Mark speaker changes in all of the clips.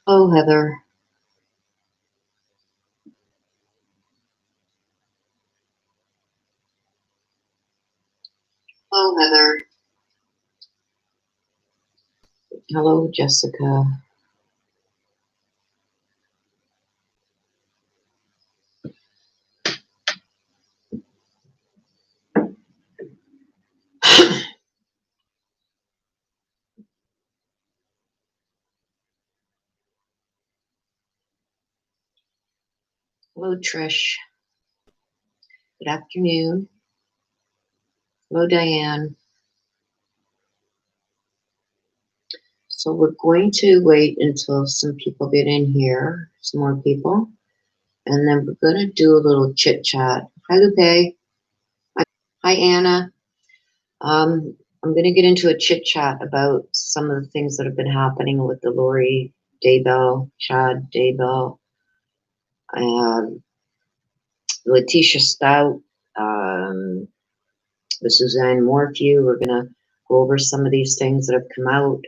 Speaker 1: Oh, Heather. Oh, Heather. Hello, Jessica. Hello, Trish. Good afternoon. Hello, Diane. So we're going to wait until some people get in here, some more people, and then we're going to do a little chit chat. Hi, Lupe. Hi, Anna. I'm going to get into a chit chat about some of the things that have been happening with the Lori Daybell, Chad Daybell, Letitia Stout, the Suzanne Morphew. We're going to go over some of these things that have come out.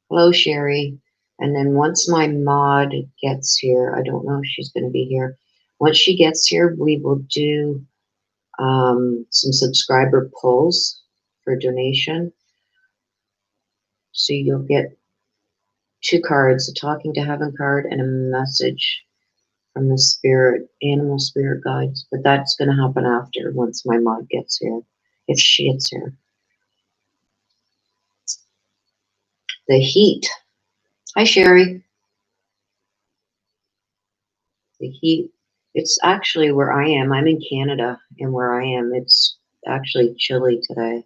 Speaker 1: Hello, Sherry. And then once my mod gets here, I don't know if she's going to be here. Once she gets here, we will do some subscriber polls for donation. So you'll get 2 cards, a talking to heaven card and a message from the spirit, animal spirit guides. But that's going to happen after, once my mod gets here, if she gets here. The heat. Hi, Sherry. The heat. It's actually where I am. I'm in Canada, and where I am, it's actually chilly today.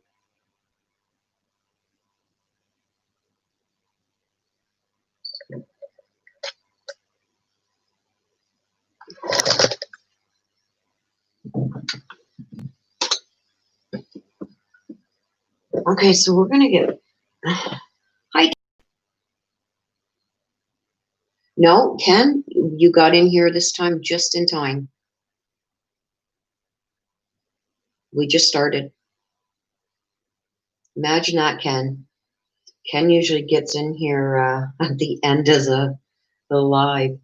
Speaker 1: Okay, so we're gonna get. Hi. No, Ken, you got in here this time just in time. We just started. Imagine that, Ken. Ken usually gets in here at the end of the live.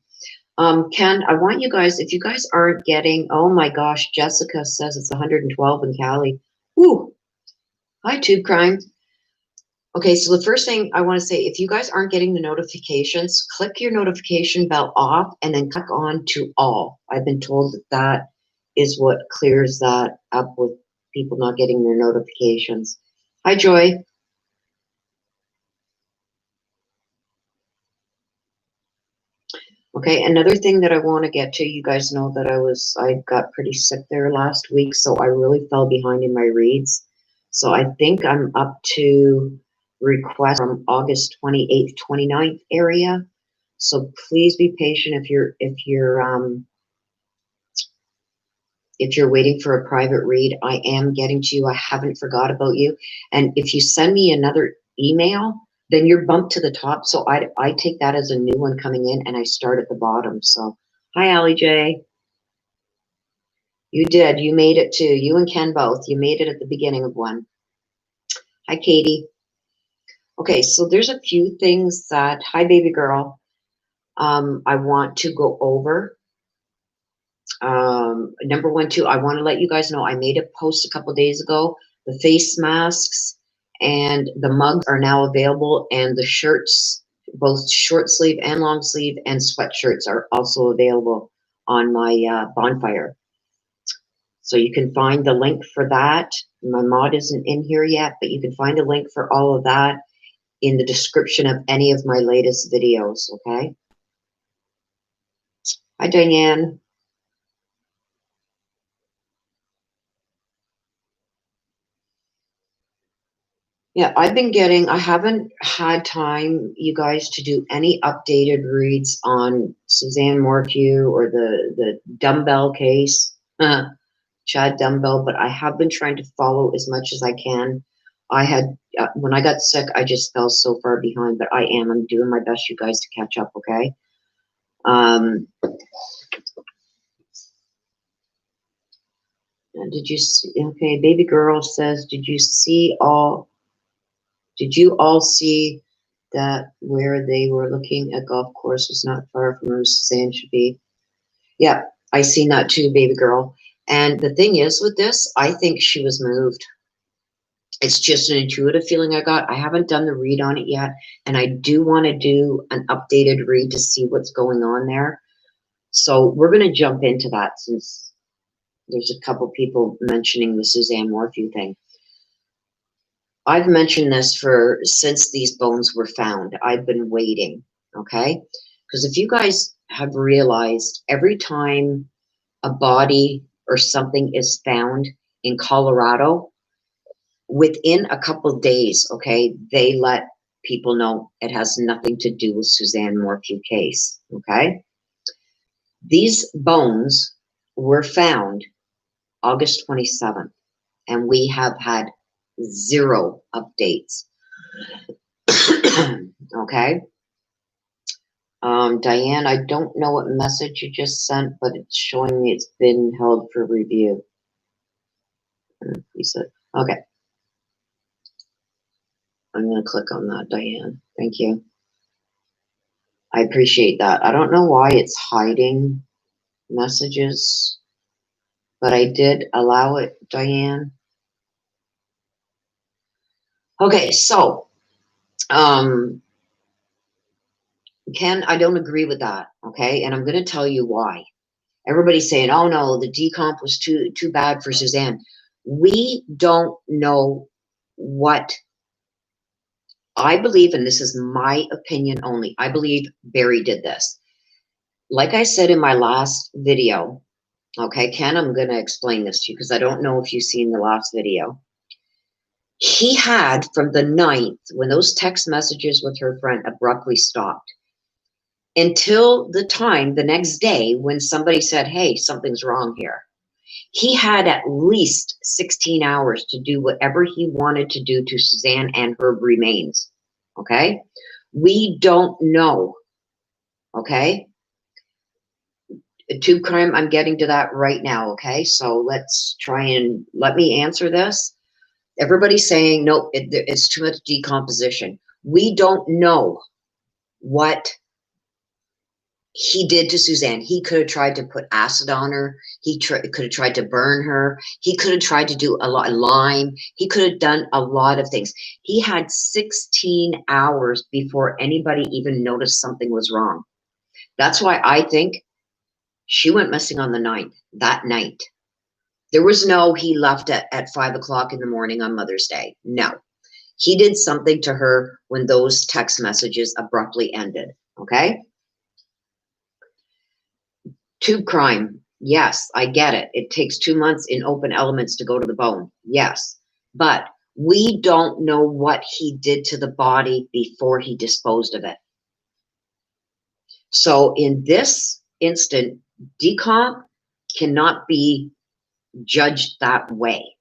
Speaker 1: Ken, I want you guys, if you guys aren't getting, oh my gosh, Jessica says it's 112 in Cali. Woo! Hi, Tube Crime. Okay, so the first thing I want to say, if you guys aren't getting the notifications, click your notification bell off and then click on to all. I've been told that that is what clears that up with people not getting their notifications. Hi, Joy. Okay, another thing that I want to get to, you guys know that I got pretty sick there last week, so I really fell behind in my reads. So I think I'm up to request from August 28th, 29th area. So please be patient if you're waiting for a private read. I am getting to you. I haven't forgot about you. And if you send me another email, then you're bumped to the top. So I take that as a new one coming in, and I start at the bottom. So hi, Allie J. You did. You made it too. You and Ken both. You made it at the beginning of one. Hi, Katie. Okay, so there's a few things that, hi, baby girl, I want to go over. Number one, too, I want to let you guys know I made a post a couple days ago. The face masks and the mugs are now available, and the shirts, both short sleeve and long sleeve, and sweatshirts are also available on my bonfire. So you can find the link for that. My mod isn't in here yet, but you can find a link for all of that in the description of any of my latest videos, okay? Hi, Diane. Yeah, I haven't had time, you guys, to do any updated reads on Suzanne Morphew or the dumbbell case, Chad Dumbbell, but I have been trying to follow as much as I can. I had, when I got sick, I just fell so far behind, but I'm doing my best, you guys, to catch up, okay? Did you see, okay, baby girl says, did you all see that where they were looking at golf course was not far from where Suzanne should be? Yeah, I seen that too, baby girl. And the thing is with this, I think she was moved. It's just an intuitive feeling I got. I haven't done the read on it yet, and I do want to do an updated read to see what's going on there. So we're going to jump into that since there's a couple people mentioning the Suzanne Morphew thing. I've mentioned this since these bones were found. I've been waiting, okay? Because if you guys have realized, every time a body or something is found in Colorado, within a couple days, okay, they let people know it has nothing to do with Suzanne Morphew case, okay? These bones were found August 27th, and we have had 0 updates. Okay. Diane, I don't know what message you just sent, but it's showing me it's been held for review. You said, okay. I'm going to click on that, Diane. Thank you. I appreciate that. I don't know why it's hiding messages, but I did allow it, Diane. Okay, so, Ken, I don't agree with that, okay? And I'm going to tell you why. Everybody's saying, oh no, the decomp was too bad for Suzanne. We don't know what I believe, and this is my opinion only. I believe Barry did this. Like I said in my last video, okay, Ken, I'm going to explain this to you because I don't know if you've seen the last video. He had from the 9th, when those text messages with her friend abruptly stopped, until the time the next day when somebody said, hey, something's wrong here. He had at least 16 hours to do whatever he wanted to do to Suzanne and her remains. Okay? We don't know. Okay? Tube crime, I'm getting to that right now. Okay? So let's try and let me answer this. Everybody's saying, nope, it's too much decomposition. We don't know what he did to Suzanne. He could have tried to put acid on her. He could have tried to burn her. He could have tried to do a lot of lime. He could have done a lot of things. He had 16 hours before anybody even noticed something was wrong. That's why I think she went missing on the 9th, that night. There was no, he left at 5 o'clock in the morning on Mother's Day. No. He did something to her when those text messages abruptly ended. Okay? Tube crime. Yes, I get it. It takes 2 months in open elements to go to the bone. Yes. But we don't know what he did to the body before he disposed of it. So in this instant, decomp cannot be judged that way,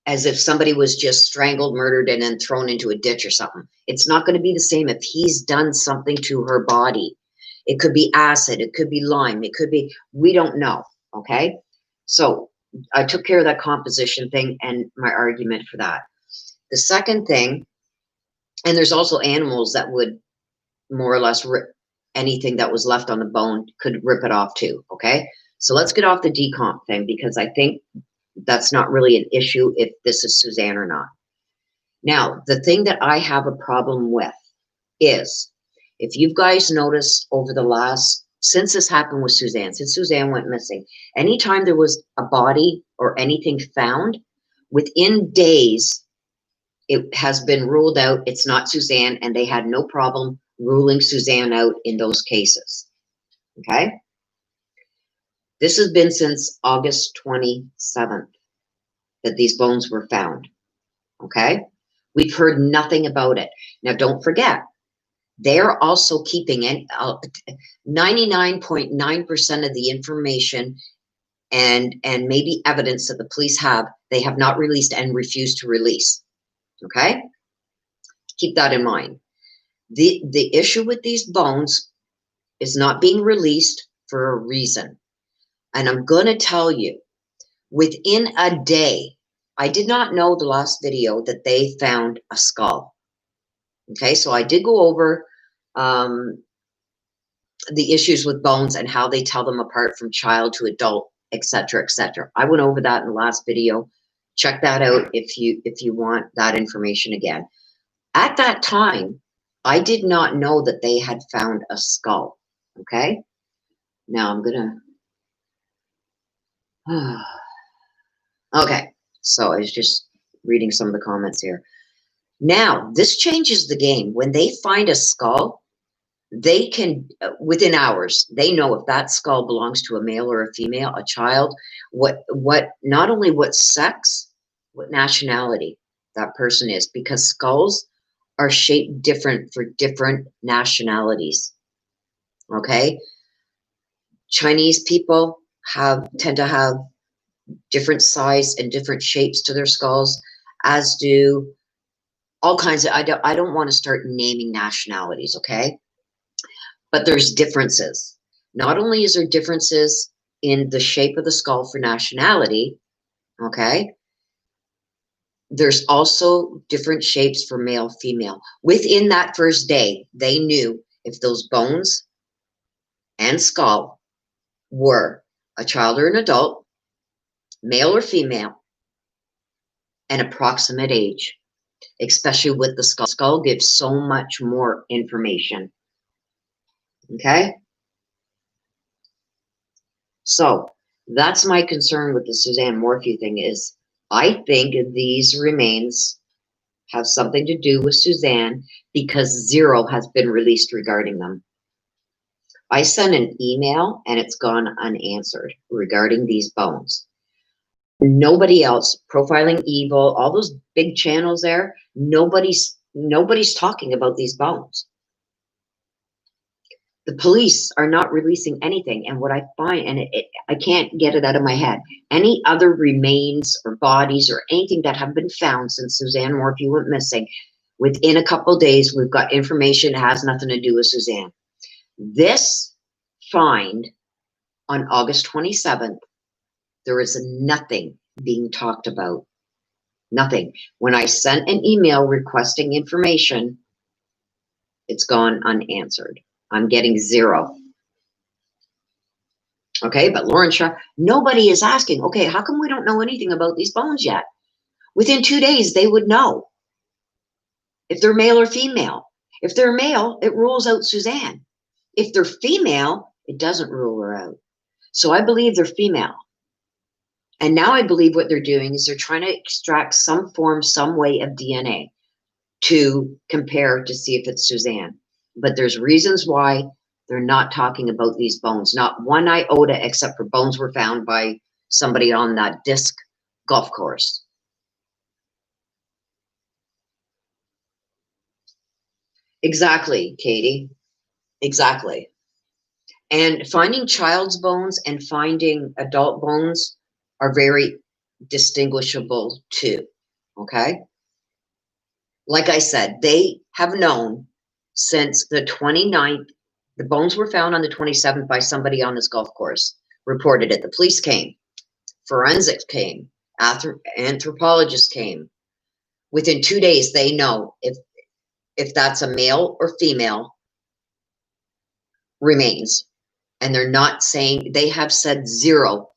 Speaker 1: as if somebody was just strangled, murdered, and then thrown into a ditch or something. It's not going to be the same if he's done something to her body. It could be acid, it could be lime, it could be, we don't know, okay? So I took care of that composition thing and my argument for that. The second thing, and there's also animals that would more or less rip anything that was left on the bone, could rip it off too, okay? So let's get off the decomp thing because I think that's not really an issue if this is Suzanne or not. Now, the thing that I have a problem with is, if you guys noticed over the last, since this happened with Suzanne, since Suzanne went missing, anytime there was a body or anything found, within days, it has been ruled out it's not Suzanne, and they had no problem ruling Suzanne out in those cases. Okay? This has been since August 27th that these bones were found. Okay? We've heard nothing about it. Now, don't forget, they're also keeping 99.9% of the information and maybe evidence that the police have, they have not released and refused to release. Okay? Keep that in mind. The issue with these bones is not being released for a reason. And I'm going to tell you, within a day, I did not know the last video that they found a skull. Okay, so I did go over the issues with bones and how they tell them apart from child to adult, etc., etc. I went over that in the last video. Check that out if you want that information again. At that time, I did not know that they had found a skull. Okay, now I'm gonna. Okay, so I was just reading some of the comments here. Now, this changes the game. When they find a skull, they can, within hours, they know if that skull belongs to a male or a female, a child, not only what sex, what nationality that person is, because skulls are shaped different for different nationalities. Okay? Chinese people tend to have different size and different shapes to their skulls, as do all kinds of, I don't want to start naming nationalities, okay? But there's differences. Not only is there differences in the shape of the skull for nationality, okay? There's also different shapes for male, female. Within that first day, they knew if those bones and skull were a child or an adult, male or female, and approximate age, especially with the skull. Skull gives so much more information. Okay? So that's my concern with the Suzanne Morphew thing is I think these remains have something to do with Suzanne because zero has been released regarding them. I sent an email and it's gone unanswered regarding these bones. Nobody else, Profiling Evil, all those big channels there, nobody's talking about these bones. The police are not releasing anything. And what I find, and I can't get it out of my head, any other remains or bodies or anything that have been found since Suzanne Morphew went missing, within a couple of days, we've got information that has nothing to do with Suzanne. This find on August 27th, there is nothing being talked about. Nothing. When I sent an email requesting information, it's gone unanswered. I'm getting zero. Okay, but Lauren Shaw, nobody is asking, okay, how come we don't know anything about these bones yet? Within 2 days, they would know if they're male or female. If they're male, it rules out Suzanne. If they're female, it doesn't rule her out. So I believe they're female. And now I believe what they're doing is they're trying to extract some form, some way of DNA to compare to see if it's Suzanne. But there's reasons why they're not talking about these bones. Not one iota, except for bones were found by somebody on that disc golf course. Exactly, Katie. Exactly. And finding child's bones and finding adult bones are very distinguishable too. Okay? Like I said, they have known since the 29th. The bones were found on the 27th by somebody on this golf course. Reported it. The police came. Forensics came. Anthropologists came. Within 2 days, they know if that's a male or female remains. And they're not saying, they have said zero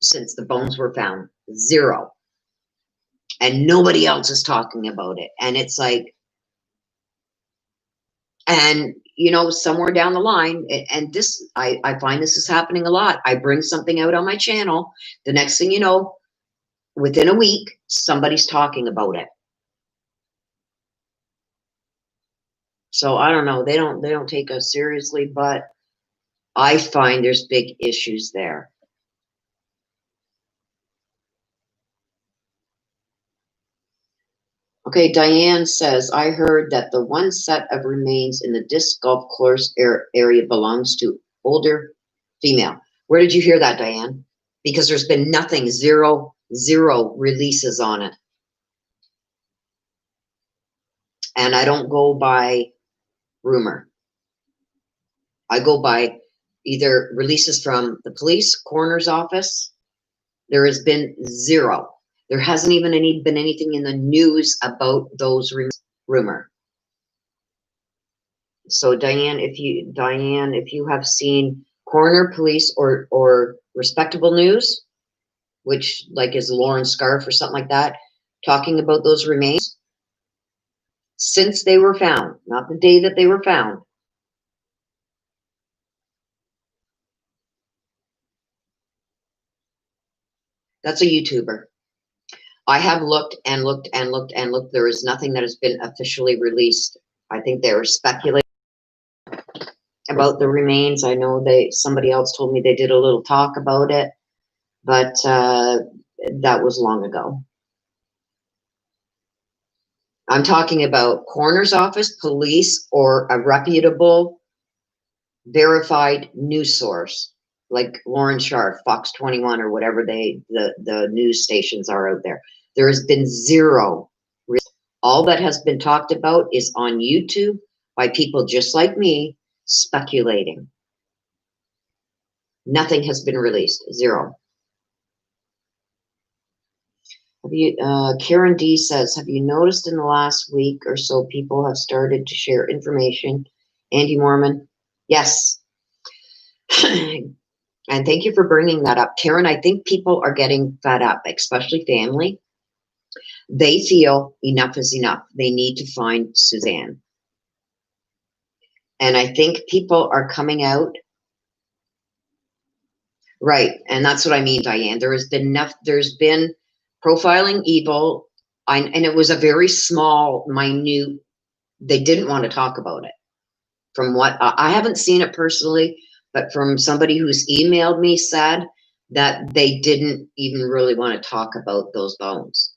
Speaker 1: since the bones were found. Zero. And nobody else is talking about it. And it's like, and you know, somewhere down the line, and this, I find this is happening a lot. I bring something out on my channel. The next thing you know, within a week, somebody's talking about it. So I don't know. They don't take us seriously, but I find there's big issues there. Okay, Diane says, I heard that the one set of remains in the disc golf course area belongs to older female. Where did you hear that, Diane? Because there's been nothing, zero releases on it. And I don't go by rumor. I go by either releases from the police, coroner's office. There has been zero. There hasn't even been anything in the news about those rumor. So Diane, if you have seen coroner, police, or respectable news, which like is Lauren Scarf or something like that, talking about those remains since they were found, not the day that they were found. That's a YouTuber. I have looked and looked and looked and looked. There is nothing that has been officially released. I think they were speculating about the remains. I know somebody else told me they did a little talk about it, but that was long ago. I'm talking about coroner's office, police, or a reputable, verified news source like Lauren Sharf, Fox 21, or whatever the news stations are out there. There has been zero. All that has been talked about is on YouTube by people just like me speculating. Nothing has been released. Zero. Karen D says, have you noticed in the last week or so people have started to share information? Andy Mormon? Yes. And thank you for bringing that up. Karen, I think people are getting fed up, especially family. They feel enough is enough. They need to find Suzanne. And I think people are coming out. Right. And that's what I mean, Diane. There's been profiling evil. And it was a very small, minute, they didn't want to talk about it. From what I haven't seen it personally, but from somebody who's emailed me said that they didn't even really want to talk about those bones.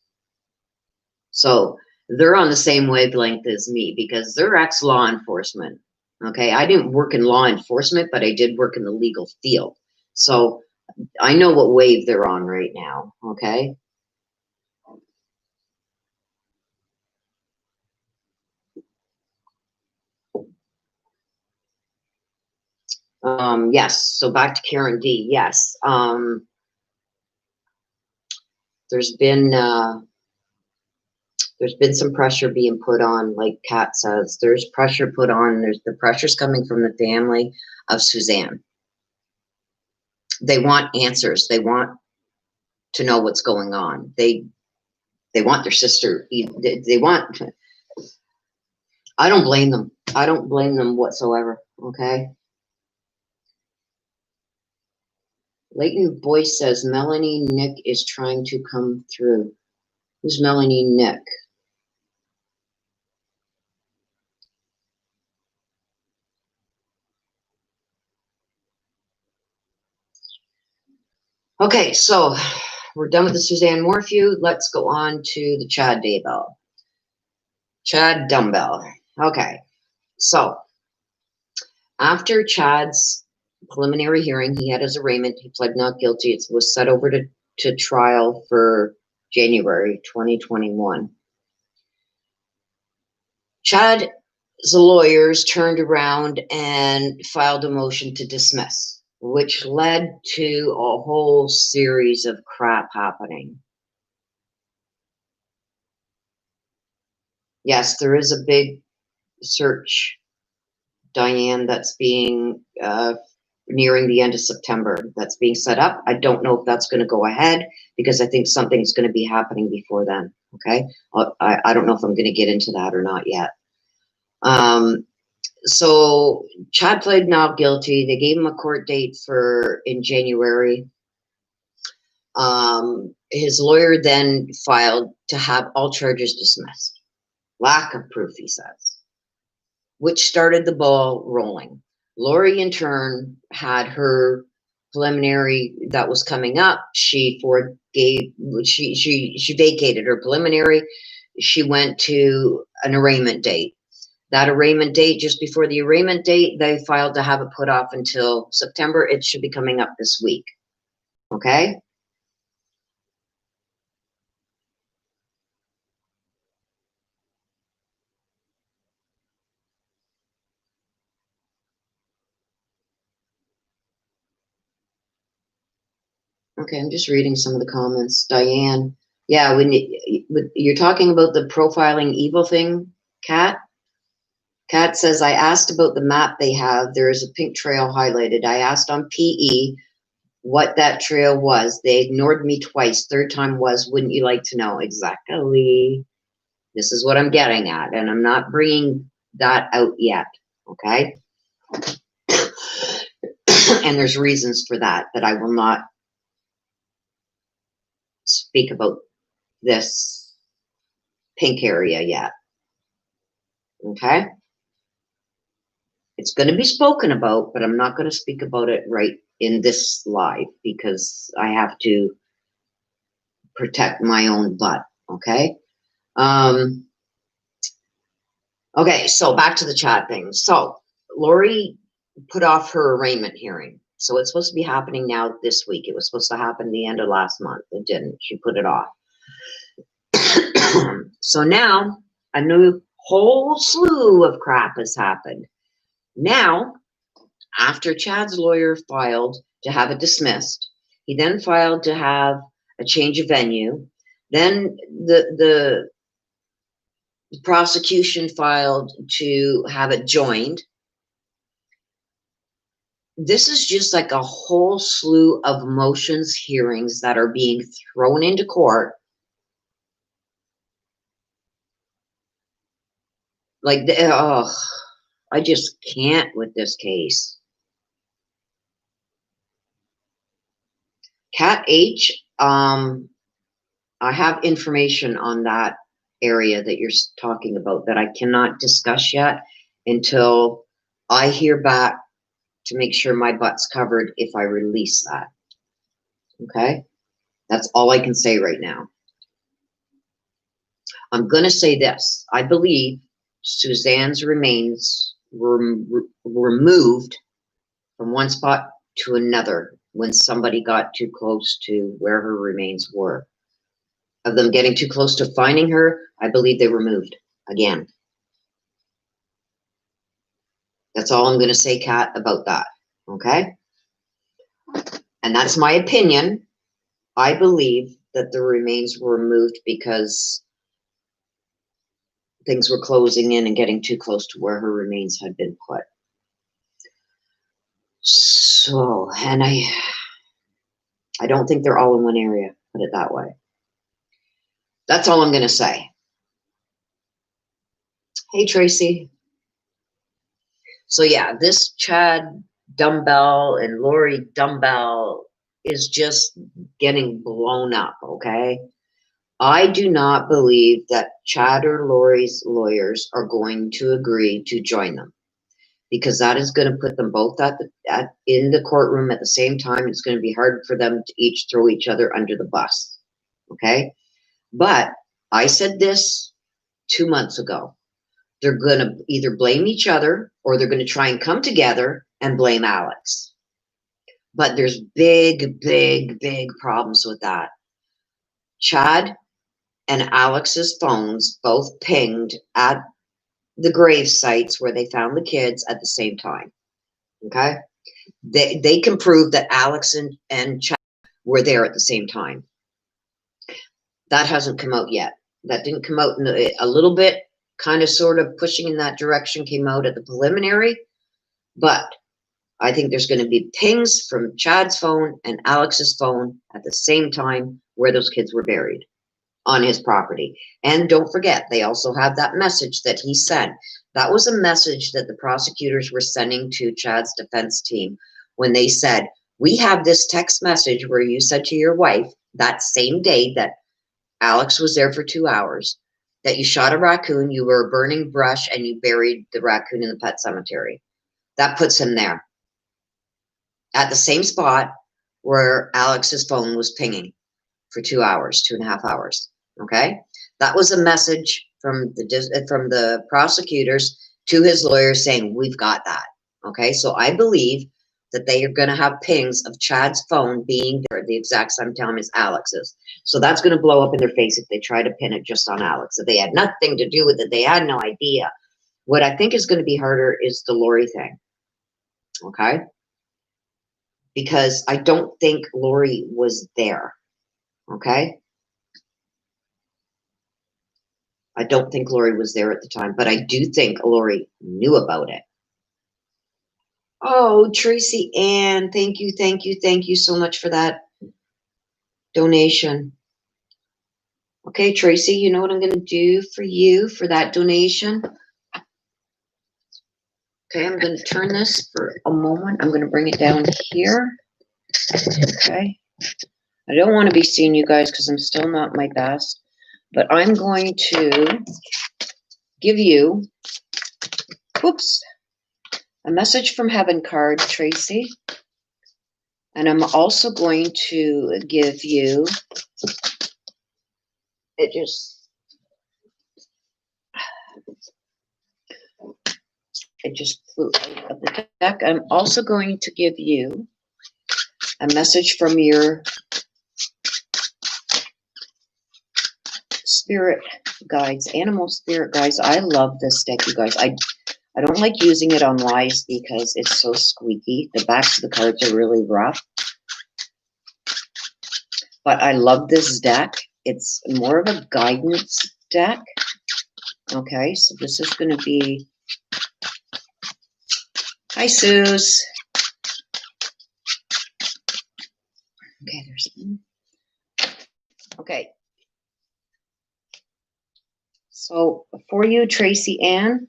Speaker 1: So they're on the same wavelength as me because they're ex-law enforcement. Okay, I didn't work in law enforcement, but I did work in the legal field. So I know what wave they're on right now, okay? Yes, so back to Karen D. Yes, there's been some pressure being put on, like Kat says. There's pressure put on. The pressure's coming from the family of Suzanne. They want answers. They want to know what's going on. They want their sister. They want. I don't blame them. I don't blame them whatsoever. Okay. Leighton Boyce says Melanie Nick is trying to come through. Who's Melanie Nick? Okay, so we're done with the Suzanne Morphew. Let's go on to the Chad Daybell. Chad Dumbbell. Okay, so after Chad's preliminary hearing, he had his arraignment. He pled not guilty. It was set over to trial for January 2021. Chad's lawyers turned around and filed a motion to dismiss, which led to a whole series of crap happening. Yes, there is a big search, Diane, that's being nearing the end of September. That's being set up. I don't know if that's going to go ahead because I think something's going to be happening before then. Okay, I don't know if I'm going to get into that or not yet. So Chad pled not guilty. They gave him a court date in January. His lawyer then filed to have all charges dismissed. Lack of proof, he says, which started the ball rolling. Lori, in turn, had her preliminary that was coming up. She vacated her preliminary. she went to an arraignment date. That arraignment date, just before the arraignment date, they filed to have it put off until September. It should be coming up this week. Okay? Okay, I'm just reading some of the comments. Diane, yeah, when you're talking about the profiling evil thing, Kat? Kat says, I asked about the map they have. There is a pink trail highlighted. I asked on PE what that trail was. They ignored me twice. Third time was, wouldn't you like to know? Exactly. This is what I'm getting at, and I'm not bringing that out yet, okay? And there's reasons for that I will not speak about this pink area yet, okay? It's going to be spoken about, but I'm not going to speak about it right in this live because I have to protect my own butt, okay? Okay, so back to the chat thing. So Lori put off her arraignment hearing. So it's supposed to be happening now this week. It was supposed to happen the end of last month. It didn't. She put it off. So now a new whole slew of crap has happened. Now, after Chad's lawyer filed to have it dismissed, he then filed to have a change of venue. Then the prosecution filed to have it joined. This is just like a whole slew of motions hearings that are being thrown into court. Like, oh, I just can't with this case. Cat H, I have information on that area that you're talking about that I cannot discuss yet until I hear back to make sure my butt's covered if I release that. Okay? That's all I can say right now. I'm going to say this. I believe Suzanne's remains were removed from one spot to another when somebody got too close to where her remains were. Of them getting too close to finding her, I believe they were moved again. That's all I'm going to say, Kat, about that. Okay? And that's my opinion. I believe that the remains were removed because things were closing in and getting too close to where her remains had been put. So, and I don't think they're all in one area, put it that way. That's all I'm going to say. Hey, Tracy. So yeah, this Chad Dumbbell and Lori Daybell is just getting blown up, okay? I do not believe that Chad or Lori's lawyers are going to agree to join them, because that is going to put them both in the courtroom at the same time. It's going to be hard for them to each throw each other under the bus, okay? But I said this 2 months ago. They're going to either blame each other or they're going to try and come together and blame Alex. But there's big, big, big problems with that. Chad and Alex's phones both pinged at the grave sites where they found the kids at the same time. Okay? They can prove that Alex and Chad were there at the same time. That hasn't come out yet. That didn't come out in a little bit, kind of sort of pushing in that direction, came out at the preliminary. But I think there's going to be pings from Chad's phone and Alex's phone at the same time where those kids were buried on his property. And don't forget, they also have that message that he sent. That was a message that the prosecutors were sending to Chad's defense team when they said, we have this text message where you said to your wife that same day that Alex was there for 2 hours, that you shot a raccoon, you were burning brush, and you buried the raccoon in the pet cemetery. That puts him there at the same spot where Alex's phone was pinging for 2 hours, 2.5 hours. Okay? That was a message from the prosecutors to his lawyers saying, we've got that. Okay, so I believe that they are going to have pings of Chad's phone being there at the exact same time as Alex's. So that's going to blow up in their face if they try to pin it just on Alex. If they had nothing to do with it, they had no idea. What I think is going to be harder is the Lori thing. Okay? Because I don't think Lori was there. Okay? I don't think Lori was there at the time, but I do think Lori knew about it. Oh, Tracy Ann, thank you so much for that donation. Okay, Tracy, you know what I'm going to do for you for that donation? Okay, I'm going to turn this for a moment. I'm going to bring it down here. Okay. I don't want to be seeing you guys because I'm still not my best, but I'm going to give you, whoops, a message from heaven card, Tracy. And I'm also going to give you, it just flew out of the deck. I'm also going to give you a message from your spirit guides, animal spirit guides. I love this deck, you guys. I don't like using it on lives because it's so squeaky. The backs of the cards are really rough. But I love this deck. It's more of a guidance deck. Okay, so this is going to be... Hi, Suze. Okay, there's one. Okay. So for you, Tracy Ann,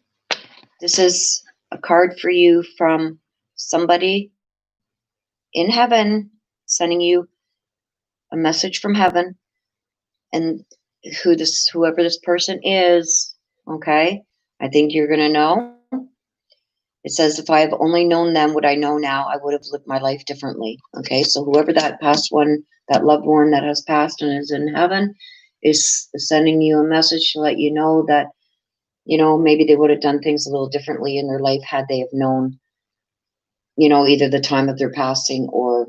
Speaker 1: this is a card for you from somebody in heaven sending you a message from heaven, and whoever this person is, okay, I think you're going to know. It says, if I have only known them what I know now, I would have lived my life differently. Okay, so whoever that past one, that loved one that has passed and is in heaven, is sending you a message to let you know that, you know, maybe they would have done things a little differently in their life had they have known, you know, either the time of their passing or,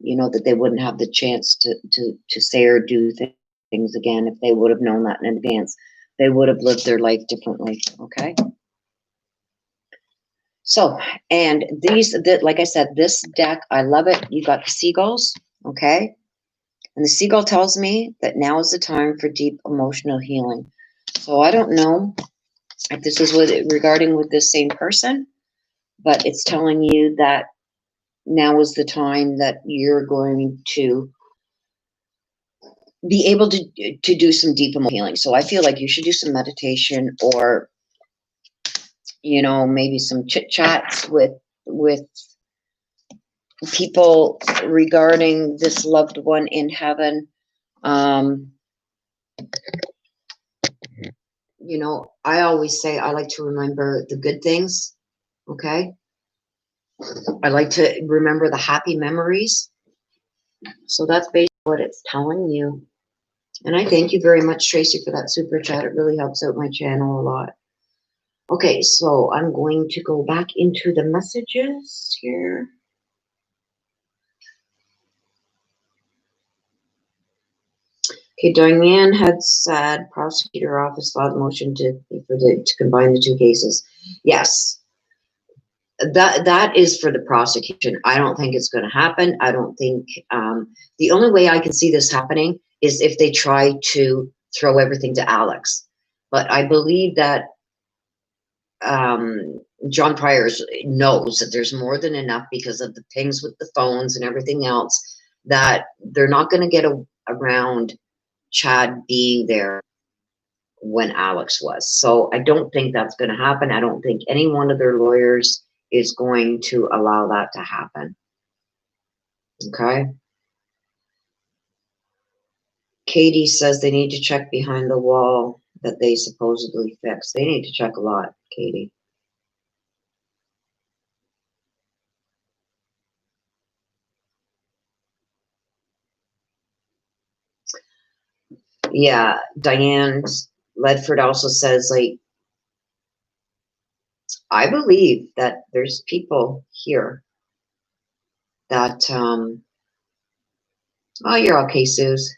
Speaker 1: you know, that they wouldn't have the chance to say or do things again. If they would have known that in advance, they would have lived their life differently. Okay. So, and like I said, this deck, I love it. You got the seagulls. Okay. And the seagull tells me that now is the time for deep emotional healing. So I don't know if this is regarding with this same person, but it's telling you that now is the time that you're going to be able to do some deep emotional healing. So I feel like you should do some meditation, or, you know, maybe some chit chats with people regarding this loved one in heaven. You know, I always say I like to remember the good things. Okay. I like to remember the happy memories. So that's basically what it's telling you. And I thank you very much, Tracy, for that super chat. It really helps out my channel a lot. Okay, so I'm going to go back into the messages here. Okay, Diane had said prosecutor office filed a motion to combine the two cases. Yes. That is for the prosecution. I don't think it's going to happen. I don't think the only way I can see this happening is if they try to throw everything to Alex. But I believe that John Priors knows that there's more than enough because of the pings with the phones and everything else, that they're not going to get around Chad being there when Alex was. So I don't think that's going to happen. I don't think any one of their lawyers is going to allow that to happen. Okay. Katie says they need to check behind the wall that they supposedly fixed. They need to check a lot, Katie. Yeah, Diane Ledford also says, like, I believe that there's people here that, oh, you're okay, Suze.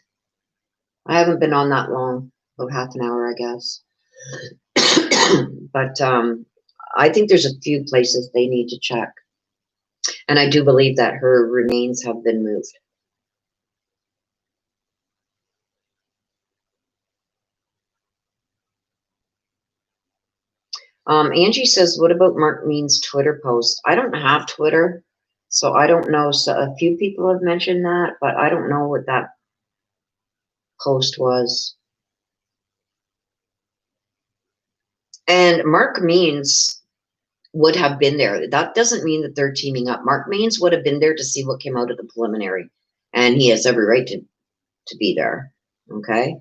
Speaker 1: I haven't been on that long, about half an hour, I guess. But I think there's a few places they need to check. And I do believe that her remains have been moved. Angie says, what about Mark Mean's Twitter post? I don't have Twitter, so I don't know. So a few people have mentioned that, but I don't know what that post was. And Mark Means would have been there. That doesn't mean that they're teaming up. Mark Means would have been there to see what came out of the preliminary, and he has every right to be there. Okay.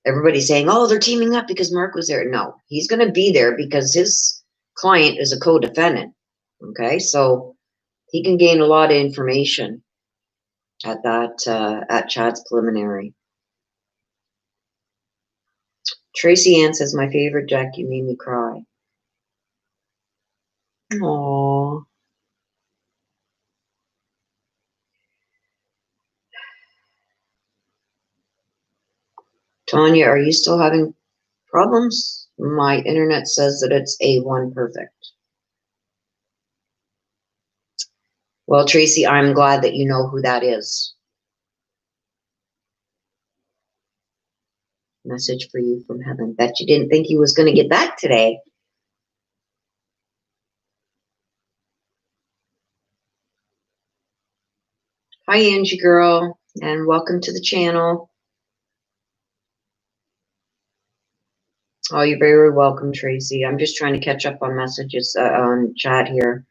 Speaker 1: Everybody's saying, oh, they're teaming up because Mark was there. No, he's going to be there because his client is a co-defendant. Okay, so he can gain a lot of information at that at Chad's preliminary. Tracy Ann says, my favorite Jack, you made me cry. Aww. Tanya, are you still having problems? My internet says that it's A1 perfect. Well, Tracy, I'm glad that you know who that is. Message for you from heaven. Bet you didn't think you was going to get that today. Hi, Angie girl, and welcome to the channel. Oh, you're very welcome, Tracy. I'm just trying to catch up on messages on chat here.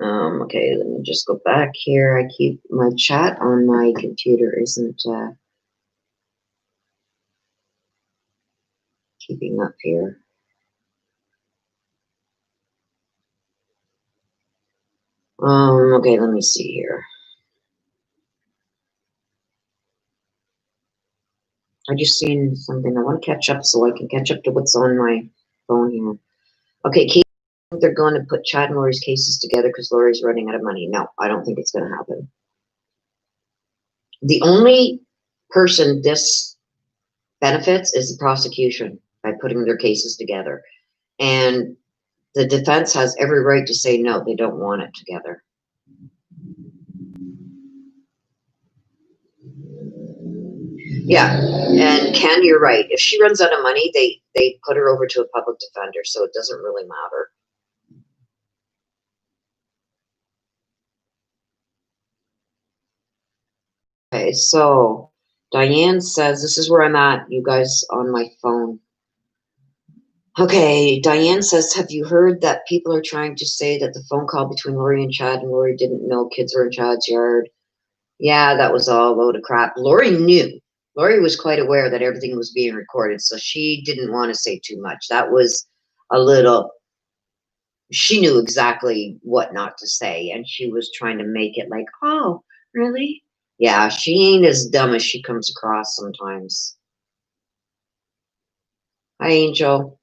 Speaker 1: Okay, let me just go back here. I keep my chat on my computer isn't keeping up here. Okay, let me see here. I just seen something. I want to catch up so I can catch up to what's on my phone here. Okay, Kate, they're going to put Chad and Lori's cases together because Lori's running out of money. No, I don't think it's going to happen. The only person this benefits is the prosecution by putting their cases together. And the defense has every right to say no, they don't want it together. Yeah, and Ken, you're right. If she runs out of money, they put her over to a public defender, so it doesn't really matter. Okay, so Diane says, this is where I'm at, you guys, on my phone. Okay, Diane says, have you heard that people are trying to say that the phone call between Lori and Chad and Lori didn't know kids were in Chad's yard? Yeah, that was all a load of crap. Lori knew. Lori was quite aware that everything was being recorded, so she didn't want to say too much. That was a little, she knew exactly what not to say, and she was trying to make it like, oh, really? Yeah, she ain't as dumb as she comes across sometimes. Hi, Angel.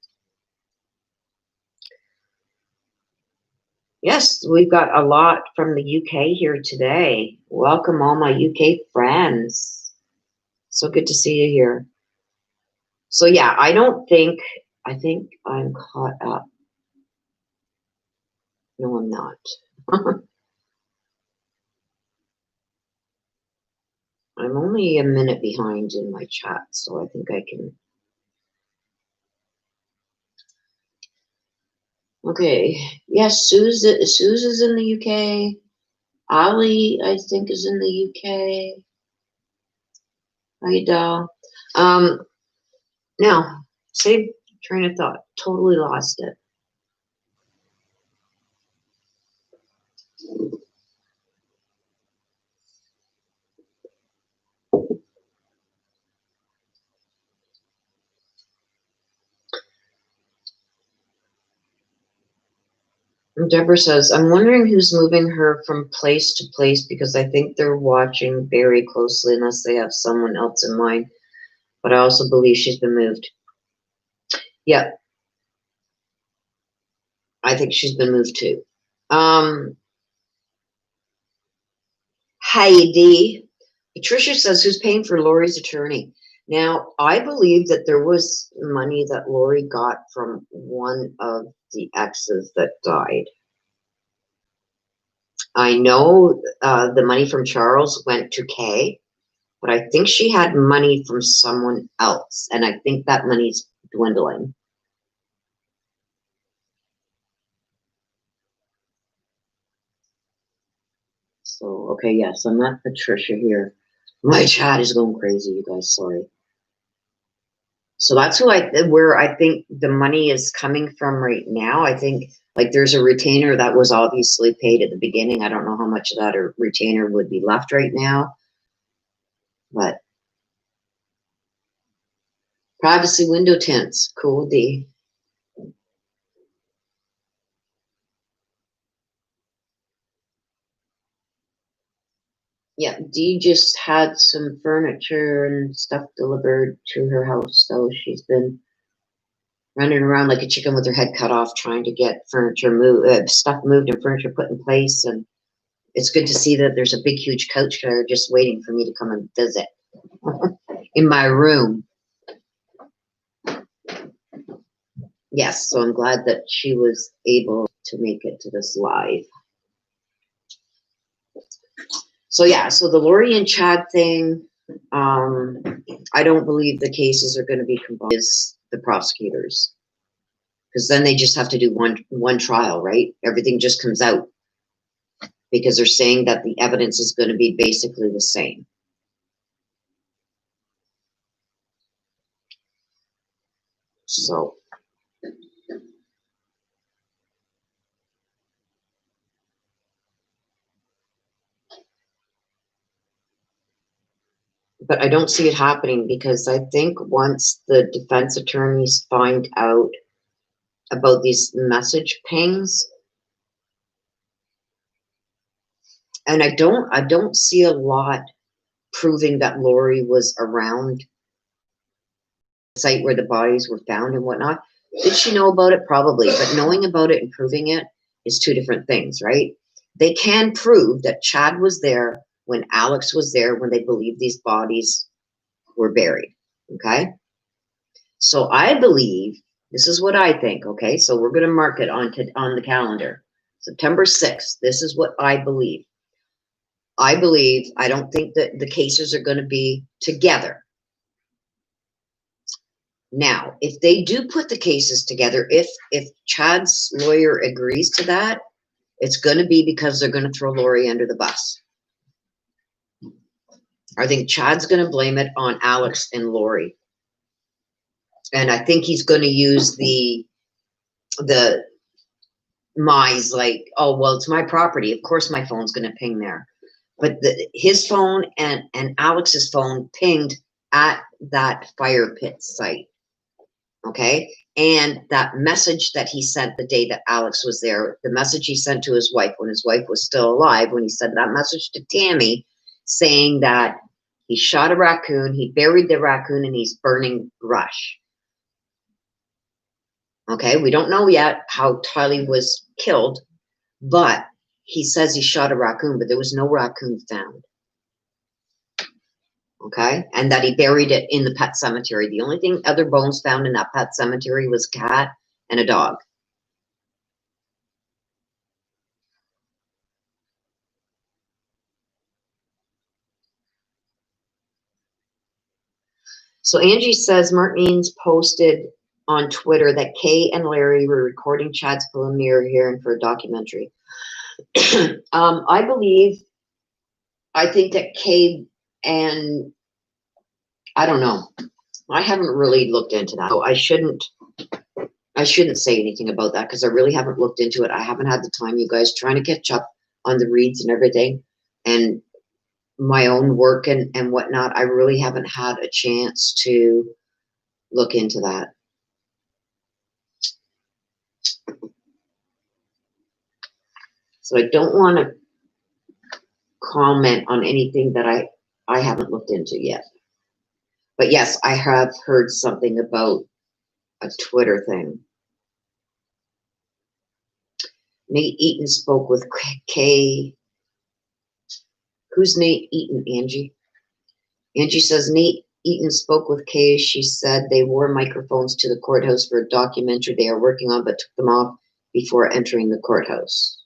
Speaker 1: Yes, we've got a lot from the UK here today. Welcome all my UK friends. So good to see you here. So yeah, I think I'm caught up. No, I'm not. I'm only a minute behind in my chat, so I think I can. Okay, yes, Suze is in the UK. Ali, I think, is in the UK. Hi, doll. Now, same train of thought. Totally lost it. And Deborah says, I'm wondering who's moving her from place to place because I think they're watching very closely unless they have someone else in mind. But I also believe she's been moved. Yeah, I think she's been moved too. Heidi. Patricia says, who's paying for Lori's attorney? Now, I believe that there was money that Lori got from one of the exes that died. I know the money from Charles went to Kay, but I think she had money from someone else, and I think that money's dwindling. So, okay, yes, I'm not Patricia here. My chat is going crazy, you guys, sorry. So that's where I think the money is coming from right now. I think like there's a retainer that was obviously paid at the beginning. I don't know how much of that retainer would be left right now, but privacy window tints, cool D. Yeah, Dee just had some furniture and stuff delivered to her house, so she's been running around like a chicken with her head cut off, trying to get furniture moved, stuff moved and furniture put in place. And it's good to see that there's a big, huge couch there just waiting for me to come and visit in my room. Yes, so I'm glad that she was able to make it to this live. So yeah, so the Lori and Chad thing, I don't believe the cases are going to be combined with the prosecutors, because then they just have to do one trial, right? Everything just comes out because they're saying that the evidence is going to be basically the same. So but I don't see it happening, because I think once the defense attorneys find out about these message pings, and I don't see a lot proving that Lori was around the site where the bodies were found and whatnot. Did she know about it? Probably, but knowing about it and proving it is two different things, right? They can prove that Chad was there when Alex was there, when they believe these bodies were buried, okay? So I believe, this is what I think, okay? So we're going to mark it on the calendar. September 6th, this is what I believe. I don't think that the cases are going to be together. Now, if they do put the cases together, if Chad's lawyer agrees to that, it's going to be because they're going to throw Lori under the bus. I think Chad's going to blame it on Alex and Lori. And I think he's going to use the my's like, oh, well, it's my property. Of course my phone's going to ping there. But his phone and Alex's phone pinged at that fire pit site. Okay. And that message that he sent the day that Alex was there, the message he sent to his wife when his wife was still alive, when he sent that message to Tammy saying that he shot a raccoon, he buried the raccoon, and he's burning brush. Okay. We don't know yet how Tylee was killed, but he says he shot a raccoon, but there was no raccoon found. Okay, and that he buried it in the pet cemetery. The only thing other bones found in that pet cemetery was a cat and a dog. So Angie says Martinez posted on Twitter that Kay and Larry were recording Chad's preliminary hearing for a documentary. I think that Kay and I don't know. I haven't really looked into that. So I shouldn't say anything about that because I really haven't looked into it. I haven't had the time, you guys, trying to catch up on the reads and everything and my own work and whatnot. I really haven't had a chance to look into that. So I don't want to comment on anything that I haven't looked into yet. But yes, I have heard something about a Twitter thing. Nate Eaton spoke with Kay. Who's Nate Eaton, Angie? Angie says Nate Eaton spoke with Kay. She said they wore microphones to the courthouse for a documentary they are working on, but took them off before entering the courthouse.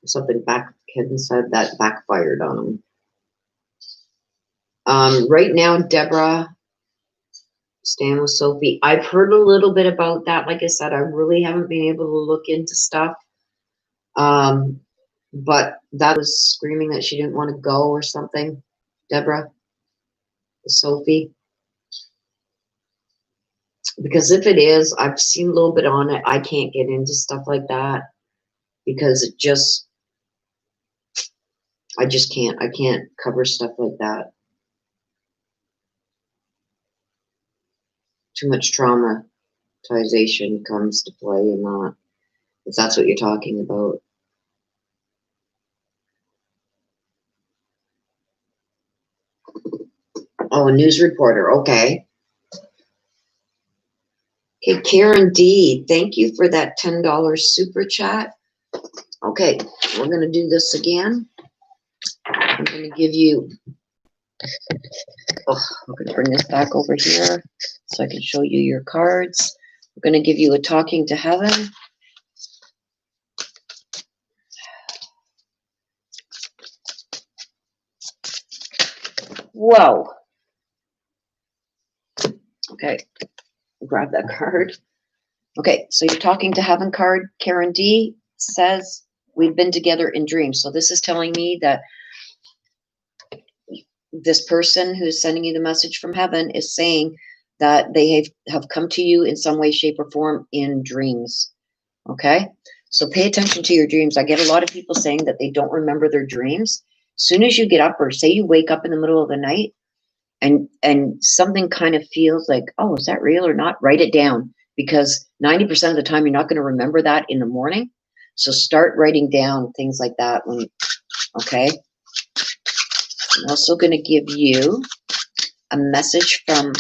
Speaker 1: Something Ken said that backfired on him. Right now, Deborah, Stan with Sophie. I've heard a little bit about that. Like I said, I really haven't been able to look into stuff. But that was screaming that she didn't want to go or something. Deborah, Sophie. Because if it is, I've seen a little bit on it. I can't get into stuff like that because I just can't. I can't cover stuff like that. Too much traumatization comes to play in that, if that's what you're talking about. Oh, a news reporter. Okay. Okay, Karen D, thank you for that $10 super chat. Okay, we're going to do this again. I'm going to give you, I'm going to bring this back over here so I can show you your cards. We're going to give you a talking to heaven. Whoa. Okay, grab that card. Okay, so your talking to heaven card, Karen D, says we've been together in dreams. So this is telling me that this person who's sending you the message from heaven is saying that they have come to you in some way, shape, or form in dreams. Okay, so pay attention to your dreams. I get a lot of people saying that they don't remember their dreams. As soon as you get up, or say you wake up in the middle of the night and something kind of feels like, oh, is that real or not? Write it down, because 90% of the time you're not going to remember that in the morning. So start writing down things like that okay? I'm also going to give you a message from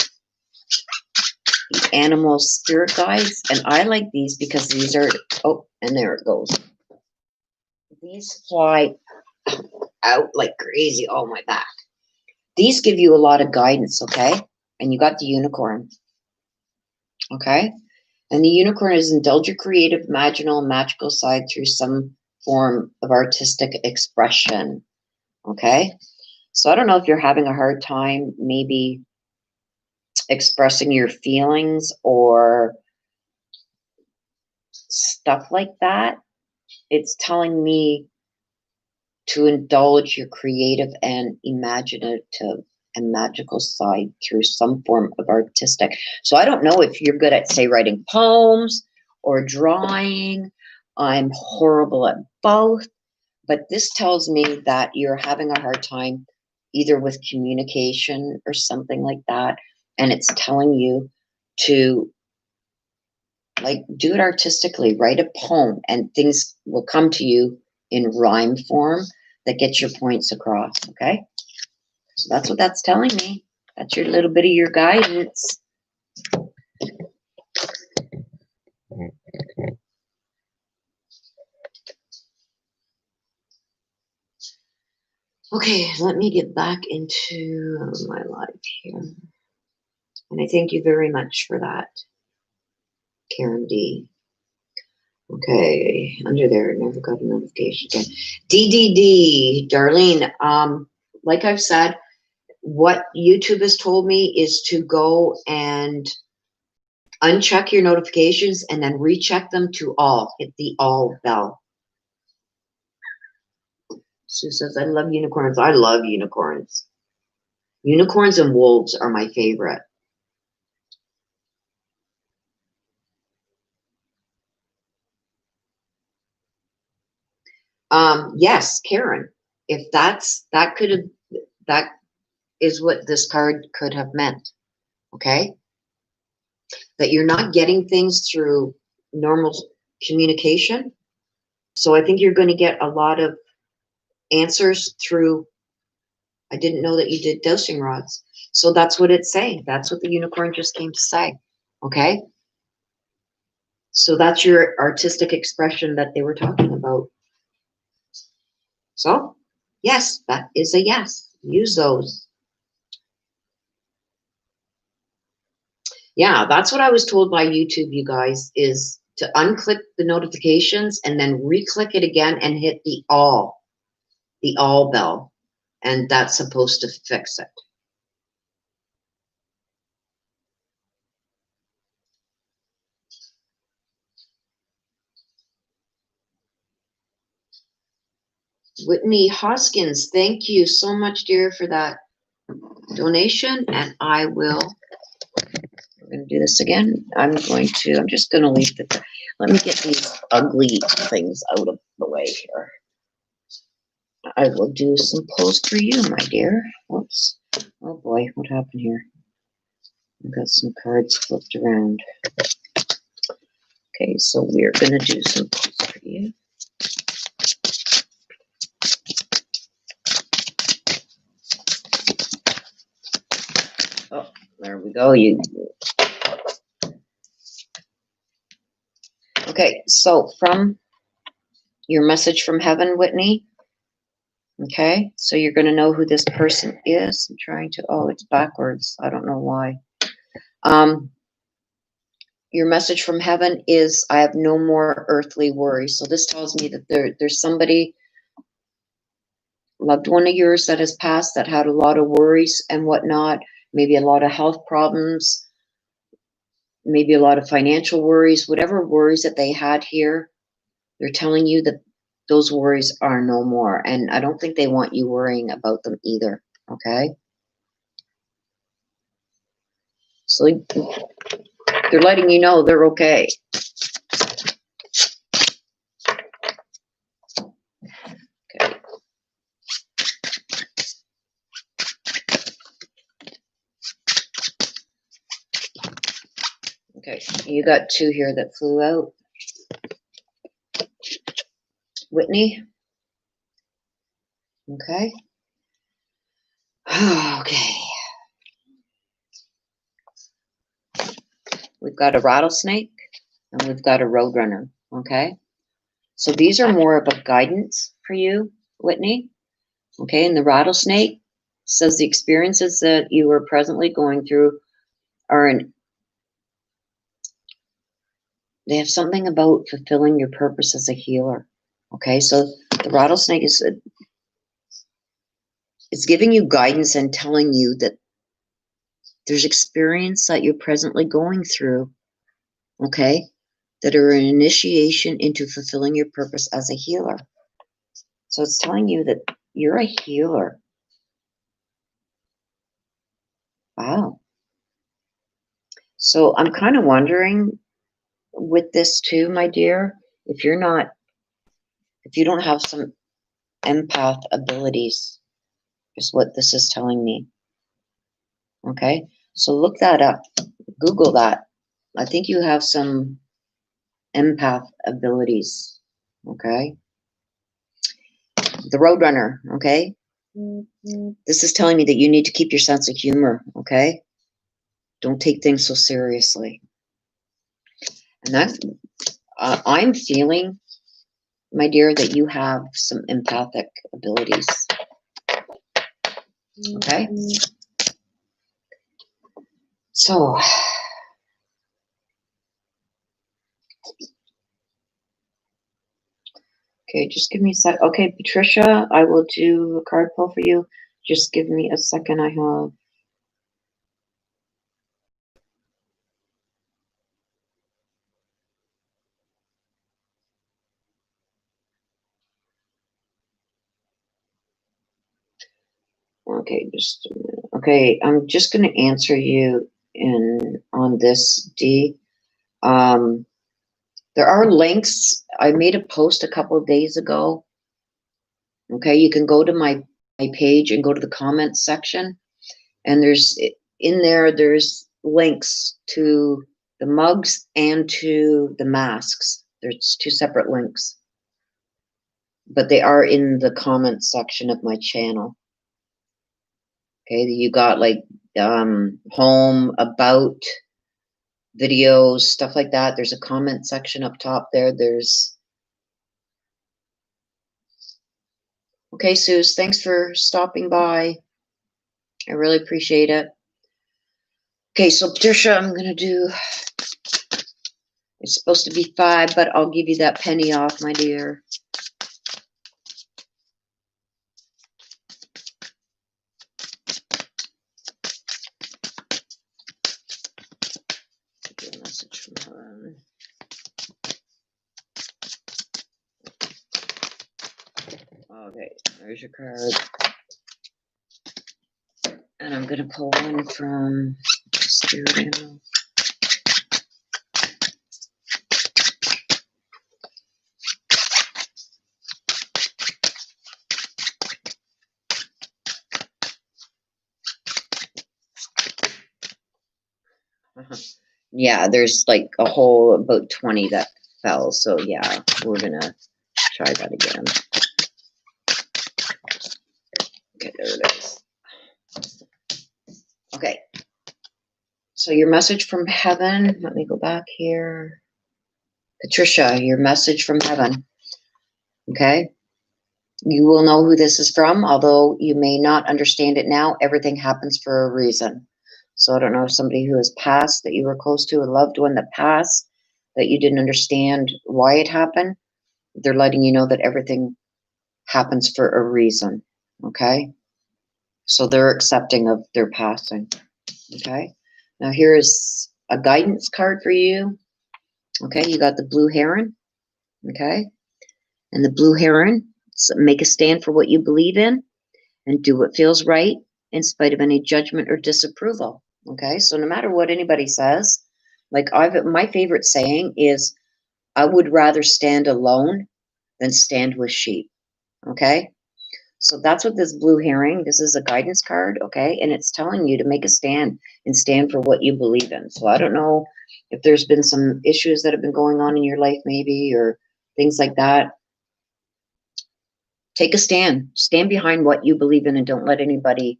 Speaker 1: the animal spirit guides, and I like these because these are, oh, and there it goes. These fly out like crazy. Oh, my back. These give you a lot of guidance, okay? And you got the unicorn, okay? And the unicorn is indulge your creative, imaginal, and magical side through some form of artistic expression, okay? So I don't know if you're having a hard time maybe expressing your feelings or stuff like that. It's telling me to indulge your creative and imaginative and magical side through some form of artistic. So I don't know if you're good at, say, writing poems or drawing. I'm horrible at both, but this tells me that you're having a hard time either with communication or something like that. And it's telling you to like do it artistically, write a poem, and things will come to you in rhyme form that gets your points across, okay? So that's what that's telling me. That's your little bit of your guidance. Okay, let me get back into my life here. And I thank you very much for that, Karen D. Okay, under there, never got a notification again. DDD, Darlene, like I've said, what YouTube has told me is to go and uncheck your notifications and then recheck them to all. Hit the all bell. Sue says, I love unicorns. I love unicorns. Unicorns and wolves are my favorite. Yes, Karen, if that is what this card could have meant. Okay. That you're not getting things through normal communication. So I think you're going to get a lot of answers through, I didn't know that you did dowsing rods. So that's what it's saying. That's what the unicorn just came to say. Okay. So that's your artistic expression that they were talking about. So yes, that is a yes. Use those. Yeah, that's what I was told by YouTube, you guys, is to unclick the notifications and then re-click it again and hit the all bell. And that's supposed to fix it. Whitney Hoskins, thank you so much, dear, for that donation. And we're going to do this again. I'm just going to leave it. Let me get these ugly things out of the way here. I will do some pulls for you, my dear. Whoops. Oh boy, what happened here? I've got some cards flipped around. Okay, so we're going to do some pulls for you. Oh, there we go. Okay, so from your message from heaven, Whitney. Okay, so you're going to know who this person is. I'm trying to, it's backwards. I don't know why. Your message from heaven is, I have no more earthly worries. So this tells me that there's somebody, loved one of yours that has passed, that had a lot of worries and whatnot, maybe a lot of health problems, maybe a lot of financial worries, whatever worries that they had here, they're telling you that those worries are no more. And I don't think they want you worrying about them either. Okay. So they're letting you know they're okay. Okay. Okay. You got two here that flew out. Whitney. Okay. Okay. We've got a rattlesnake and we've got a roadrunner. Okay. So these are more of a guidance for you, Whitney. Okay. And the rattlesnake says the experiences that you are presently going through they have something about fulfilling your purpose as a healer. Okay. So the rattlesnake it's giving you guidance and telling you that there's experience that you're presently going through. Okay. That are an initiation into fulfilling your purpose as a healer. So it's telling you that you're a healer. Wow. So I'm kind of wondering with this too, my dear, if you don't have some empath abilities, is what this is telling me. Okay. So look that up. Google that. I think you have some empath abilities. Okay. The Roadrunner. Okay. This is telling me that you need to keep your sense of humor. Okay. Don't take things so seriously. And that's, I'm feeling, my dear, that you have some empathic abilities. Okay. So, okay, just give me a sec. Okay, Patricia, I will do a card pull for you. Just give me a second. I have. Okay, just a minute. Okay, I'm just going to answer you on this, D. There are links. I made a post a couple of days ago Okay, you can go to my page and go to the comments section, and there's links to the mugs and to the masks. There's 2 separate links, but they are in the comments section of my channel. Okay, you got like home, about, videos, stuff like that. There's a comment section up top there. Okay, Suze, thanks for stopping by. I really appreciate it. Okay, so Patricia, I'm gonna do, it's supposed to be 5, but I'll give you that penny off, my dear. Message from her. Okay, there's your card. And I'm gonna pull one from Spirit Animal. Yeah, there's like a whole about 20 that fell. So yeah, we're gonna try that again. Okay, there it is. Okay. So your message from heaven, let me go back here. Patricia, your message from heaven. Okay. You will know who this is from, although you may not understand it now. Everything happens for a reason. So I don't know if somebody who has passed that you were close to, a loved one that passed, that you didn't understand why it happened. They're letting you know that everything happens for a reason. Okay. So they're accepting of their passing. Okay. Now here is a guidance card for you. Okay. You got the blue heron. Okay. And the blue heron, so make a stand for what you believe in and do what feels right in spite of any judgment or disapproval. Okay. So no matter what anybody says, like my favorite saying is, I would rather stand alone than stand with sheep. Okay. So that's what this blue herring, this is a guidance card, okay? And it's telling you to make a stand and stand for what you believe in. So I don't know if there's been some issues that have been going on in your life maybe, or things like that. Take a stand. Stand behind what you believe in and don't let anybody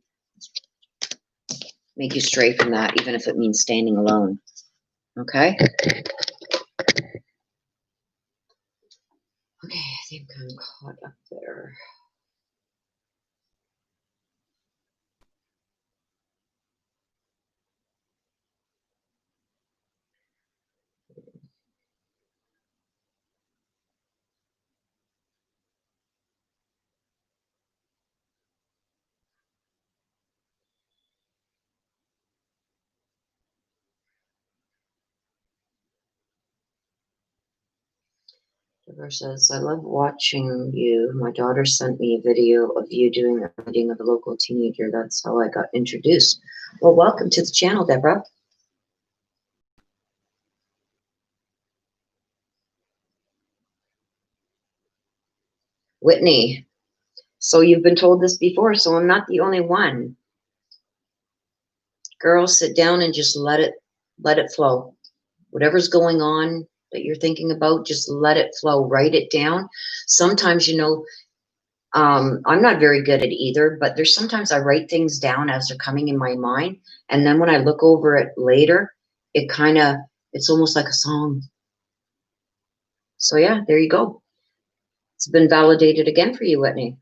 Speaker 1: make you stray from that, even if it means standing alone. Okay? Okay, I think I'm caught up there. Deborah says, I love watching you. My daughter sent me a video of you doing a reading of a local teenager. That's how I got introduced. Well, welcome to the channel, Deborah. Whitney. So you've been told this before, so I'm not the only one. Girls, sit down and just let it flow. Whatever's going on that you're thinking about, just let it flow. Write it down. Sometimes, I'm not very good at either, but there's sometimes I write things down as they're coming in my mind. And then when I look over it later, it's almost like a song. So yeah, there you go. It's been validated again for you, Whitney.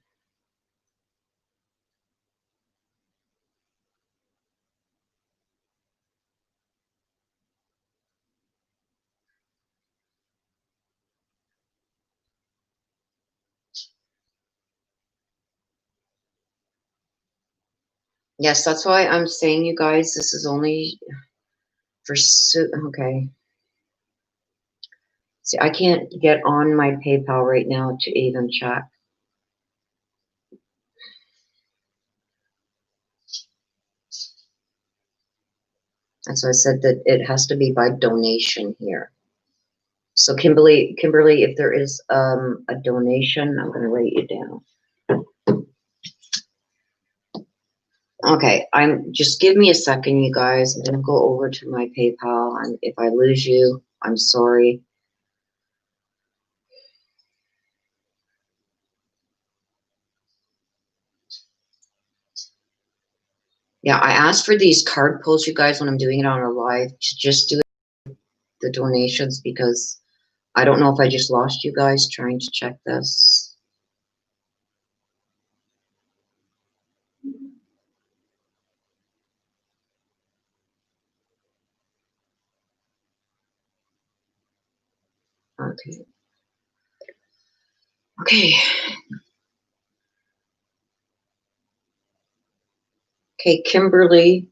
Speaker 1: Yes, that's why I'm saying, you guys, this is only for okay. See, I can't get on my PayPal right now to even check. And so I said that it has to be by donation here. So Kimberly, if there is a donation, I'm going to write you down. Okay, just give me a second, you guys. I'm gonna go over to my PayPal, and if I lose you, I'm sorry. Yeah, I asked for these card pulls, you guys, when I'm doing it on a live, to just do the donations, because I don't know if I just lost you guys trying to check this. Okay. Okay. Okay, Kimberly.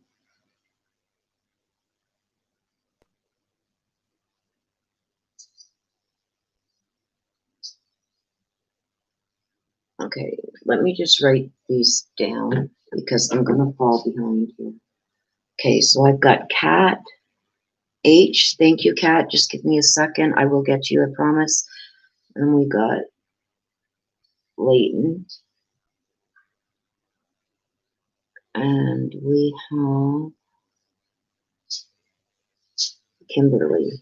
Speaker 1: Okay, let me just write these down because I'm gonna fall behind here. Okay, so I've got Kat H. Thank you, Kat. Just give me a second. I will get you, I promise. And we got Leighton. And we have Kimberly.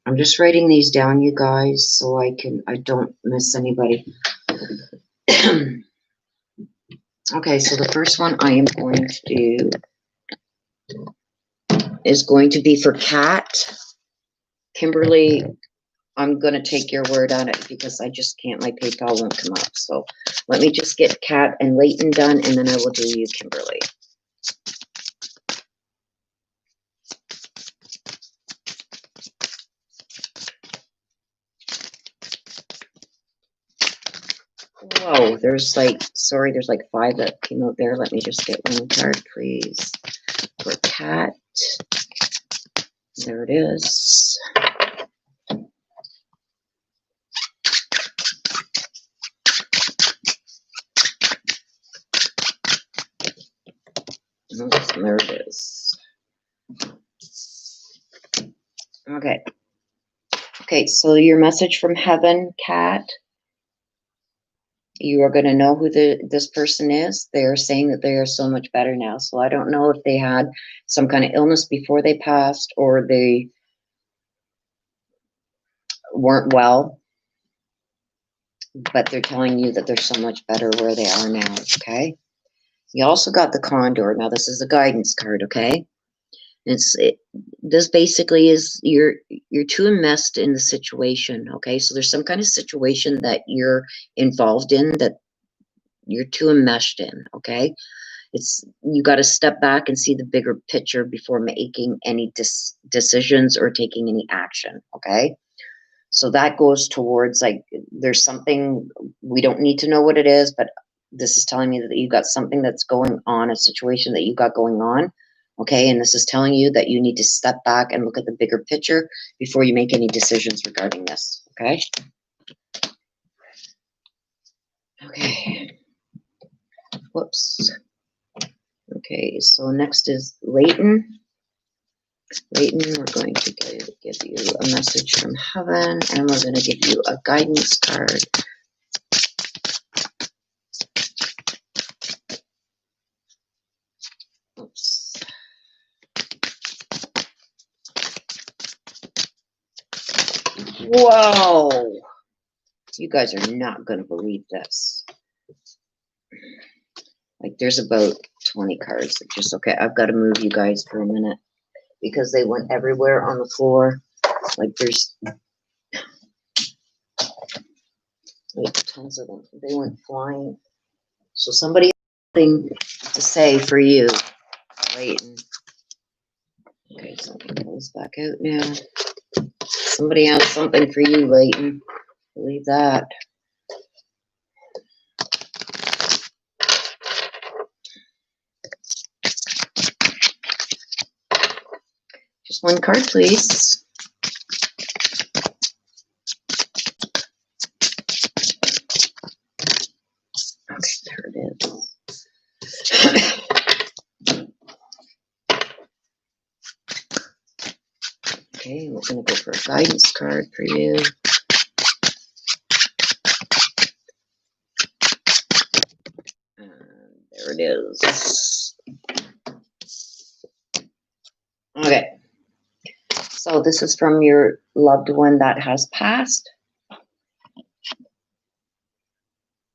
Speaker 1: I'm just writing these down, you guys, so I don't miss anybody. Okay, so the first one I am going to do is going to be for Kat. Kimberly, I'm going to take your word on it because I just can't. My PayPal won't come up. So let me just get Kat and Leighton done, and then I will do you, Kimberly. Whoa, there's like 5 that came out there. Let me just get one card, please. For Kat. There it is. There it is. Okay. Okay, so your message from heaven, Kat. You are going to know who this person is. They are saying that they are so much better now. So I don't know if they had some kind of illness before they passed or they weren't well, but they're telling you that they're so much better where they are now, okay? You also got the Condor. Now, this is a guidance card, okay? This basically is you're too enmeshed in the situation, okay? So there's some kind of situation that you're involved in that you're too enmeshed in, okay? You got to step back and see the bigger picture before making any decisions or taking any action, okay? So that goes towards like there's something, we don't need to know what it is, but this is telling me that you got something that's going on, a situation that you got going on, okay? And this is telling you that you need to step back and look at the bigger picture before you make any decisions regarding this, okay? Okay. Whoops. Okay, so next is Leighton. Leighton, we're going to give you a message from heaven, and we're going to give you a guidance card. Oops. Whoa! You guys are not going to believe this. Like, there's about 20 cards. Just okay. I've got to move you guys for a minute because they went everywhere on the floor. Like, there's like tons of them. They went flying. So somebody has something to say for you, Leighton. Okay, something goes back out now. Somebody has something for you, Leighton. Believe that. Just one card, please. Okay, there it is. Okay, we're going to go for a guidance card for you. There it is. Okay. So this is from your loved one that has passed.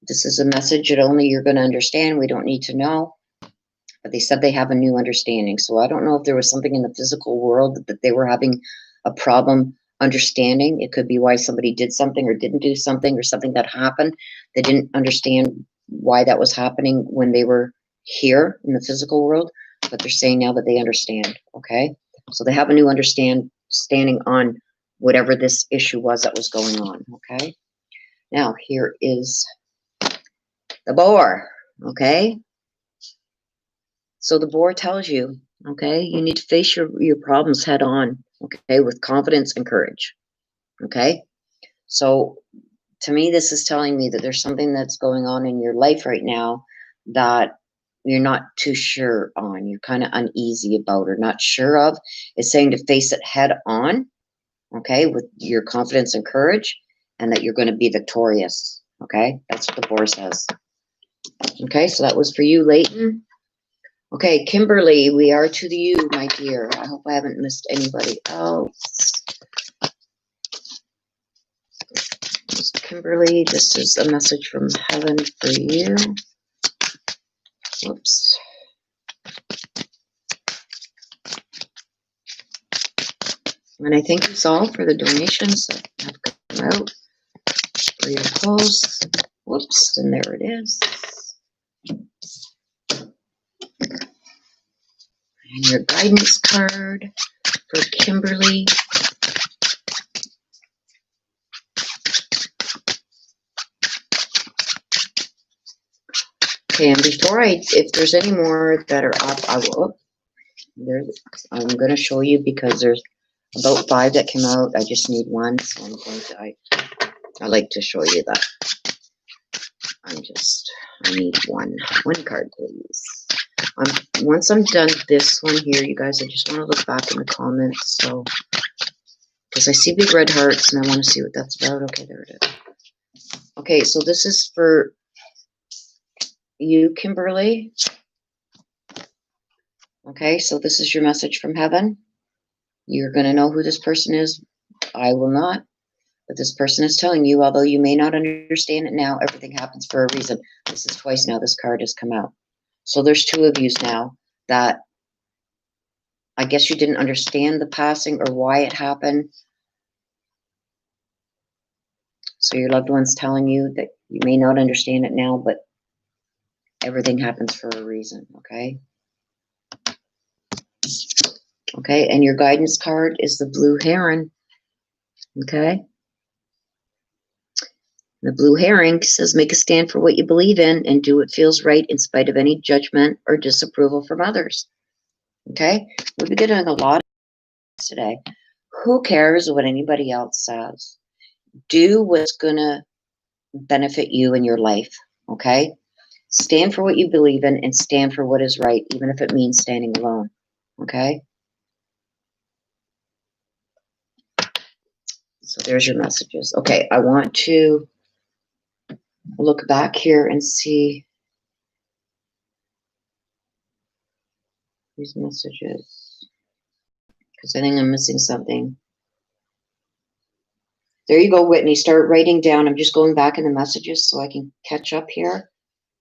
Speaker 1: This is a message that only you're going to understand. We don't need to know. But they said they have a new understanding. So I don't know if there was something in the physical world that they were having a problem understanding. It could be why somebody did something or didn't do something, or something that happened. They didn't understand why that was happening when they were here in the physical world. But they're saying now that they understand. Okay. So they have a new understanding on whatever this issue was that was going on. Okay. Now here is the boar. Okay. So the boar tells you, okay, you need to face your problems head on, okay, with confidence and courage. Okay. So to me, this is telling me that there's something that's going on in your life right now that you're not too sure on. You're kind of uneasy about or not sure of. It's saying to face it head on, okay, with your confidence and courage, and that you're going to be victorious. Okay. That's what the boar says. Okay. So that was for you, Leighton. Okay, Kimberly, we are to the you, my dear. I hope I haven't missed anybody else. Kimberly, this is a message from heaven for you. Whoops. And I thank you all for the donations that have come out for your posts. Whoops, and there it is. And your guidance card for Kimberly. Okay, and before if there's any more that are up, I'm going to show you, because there's about 5 that came out. I just need one, so I'm going to, I like to show you that. I need one card, please. Once I'm done this one here, you guys, I just want to look back in the comments, so, because I see big red hearts, and I want to see what that's about. Okay, there it is. Okay, so this is for you, Kimberly. Okay, so this is your message from heaven. You're going to know who this person is. I will not. But this person is telling you, although you may not understand it now, everything happens for a reason. This is twice now this card has come out. So there's 2 of you now that I guess you didn't understand the passing or why it happened. So your loved one's telling you that you may not understand it now, but everything happens for a reason, okay? Okay, and your guidance card is the blue heron, okay? The blue herring says, make a stand for what you believe in and do what feels right in spite of any judgment or disapproval from others. Okay? We'll be getting a lot of this today. Who cares what anybody else says? Do what's going to benefit you in your life. Okay? Stand for what you believe in and stand for what is right, even if it means standing alone. Okay? So there's your messages. Okay, I want to look back here and see these messages, because I think I'm missing something. There you go, Whitney. Start writing down. I'm just going back in the messages so I can catch up here.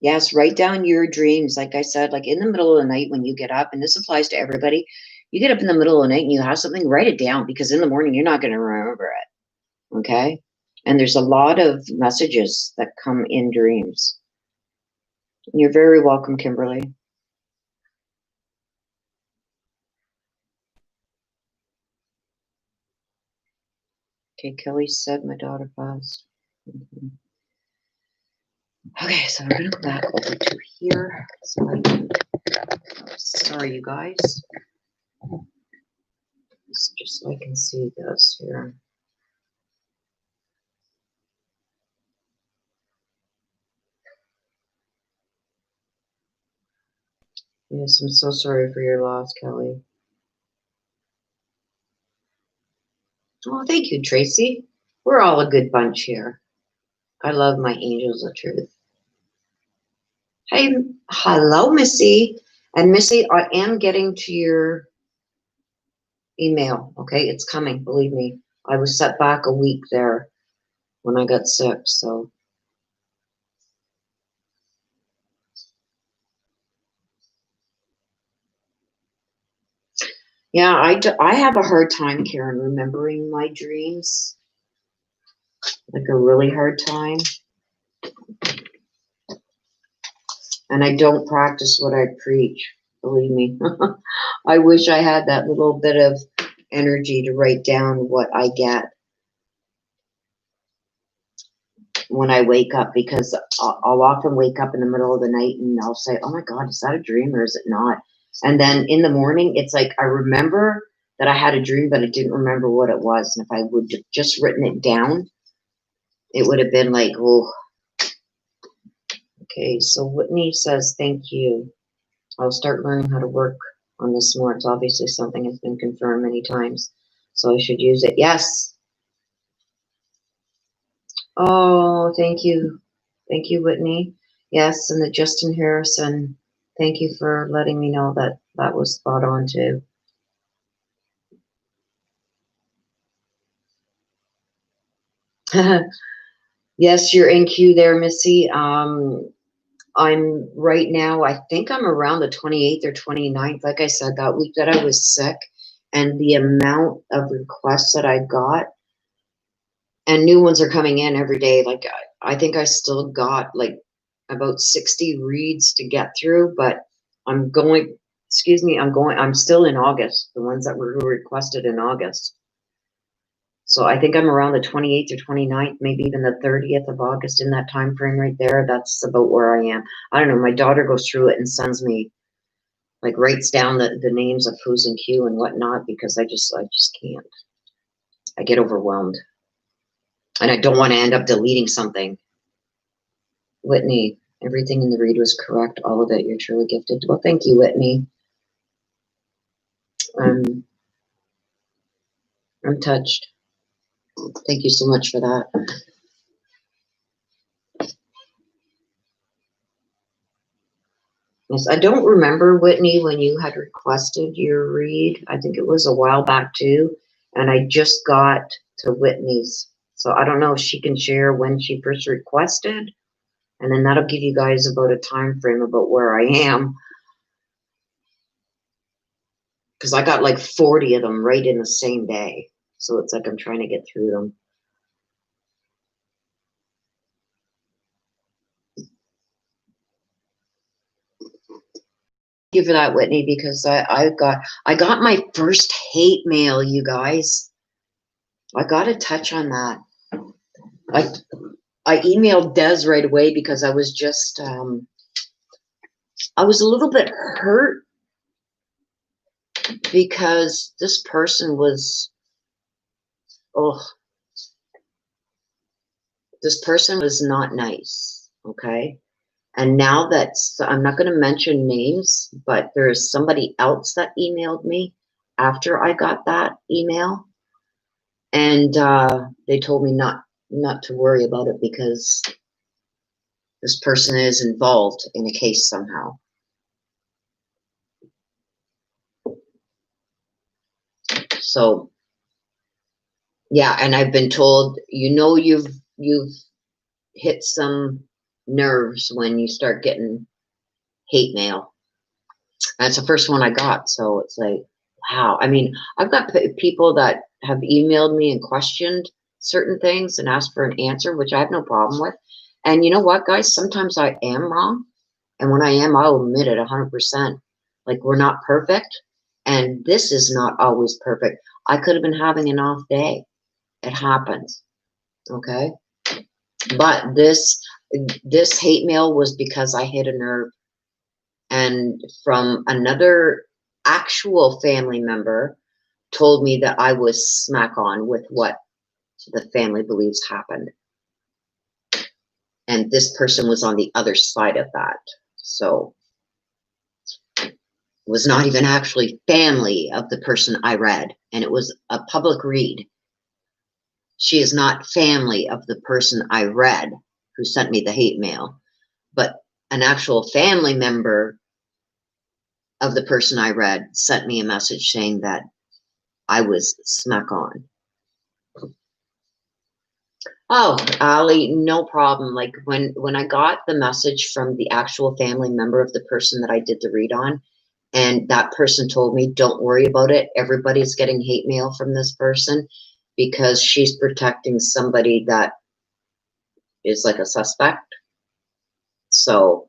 Speaker 1: Yes, write down your dreams. Like I said, like in the middle of the night when you get up, and this applies to everybody, you get up in the middle of the night and you have something, write it down, because in the morning you're not going to remember it. Okay? And there's a lot of messages that come in dreams. You're very welcome, Kimberly. Okay, Kelly said my daughter passed. Okay, so we're going to go back over to here. So sorry, you guys. Just so I can see this here. Yes, I'm so sorry for your loss, Kelly. Oh, thank you, Tracy. We're all a good bunch here. I love my angels of truth. Hey, hello, Missy. And Missy, I am getting to your email. Okay, it's coming. Believe me. I was set back a week there when I got sick. So yeah, I have a hard time, Karen, remembering my dreams. Like a really hard time. And I don't practice what I preach. Believe me. I wish I had that little bit of energy to write down what I get when I wake up, because I'll often wake up in the middle of the night and I'll say, oh my God, is that a dream or is it not? And then in the morning, it's like I remember that I had a dream, but I didn't remember what it was. And if I would have just written it down, it would have been like, oh, okay. So Whitney says, thank you. I'll start learning how to work on this more. It's obviously something that's been confirmed many times, so I should use it. Yes. Oh, thank you. Thank you, Whitney. Yes, and the Justin Harrison, thank you for letting me know that that was spot on too. Yes, you're in queue there, Missy. I'm right now, I think I'm around the 28th or 29th. Like I said, that week that I was sick, and the amount of requests that I got, and new ones are coming in every day. Like I think I still got like about 60 reads to get through, but I'm going, excuse me, I'm still in August, the ones that were requested in August. So I think I'm around the 28th or 29th, maybe even the 30th of August, in that time frame right there. That's about where I am. I don't know. My daughter goes through it and sends me, like, writes down the names of who's in queue and whatnot, because I just can't. I get overwhelmed. And I don't want to end up deleting something. Whitney, everything in the read was correct. All of it. You're truly gifted. Well, thank you, Whitney. I'm touched. Thank you so much for that. Yes, I don't remember, Whitney, when you had requested your read. I think it was a while back too, and I just got to Whitney's. So I don't know if she can share when she first requested, and then that'll give you guys about a time frame about where I am. Because I got like 40 of them right in the same day. So it's like I'm trying to get through them. Thank you for that, Whitney, because I got my first hate mail, you guys. I got to touch on that. I emailed Des right away because I was just I was a little bit hurt because this person was, oh, this person was not nice. Okay. And now that's, I'm not going to mention names, but there's somebody else that emailed me after I got that email, and they told me not to worry about it because this person is involved in a case somehow. So yeah, and I've been told, you've hit some nerves when you start getting hate mail. That's the first one I got, so it's like, wow. I mean, I've got people that have emailed me and questioned certain things and asked for an answer, which I have no problem with. And you know what, guys? Sometimes I am wrong, and when I am, I'll admit it 100%. Like, we're not perfect, and this is not always perfect. I could have been having an off day. It happens, okay? But this hate mail was because I hit a nerve, and from another actual family member told me that I was smack on with what the family believes happened. And this person was on the other side of that. So it was not even actually family of the person I read, and it was a public read. She is not family of the person I read who sent me the hate mail, but an actual family member of the person I read sent me a message saying that I was smack on. Oh, Ali, no problem. Like when I got the message from the actual family member of the person that I did the read on, and that person told me, don't worry about it. Everybody's getting hate mail from this person because she's protecting somebody that is like a suspect. So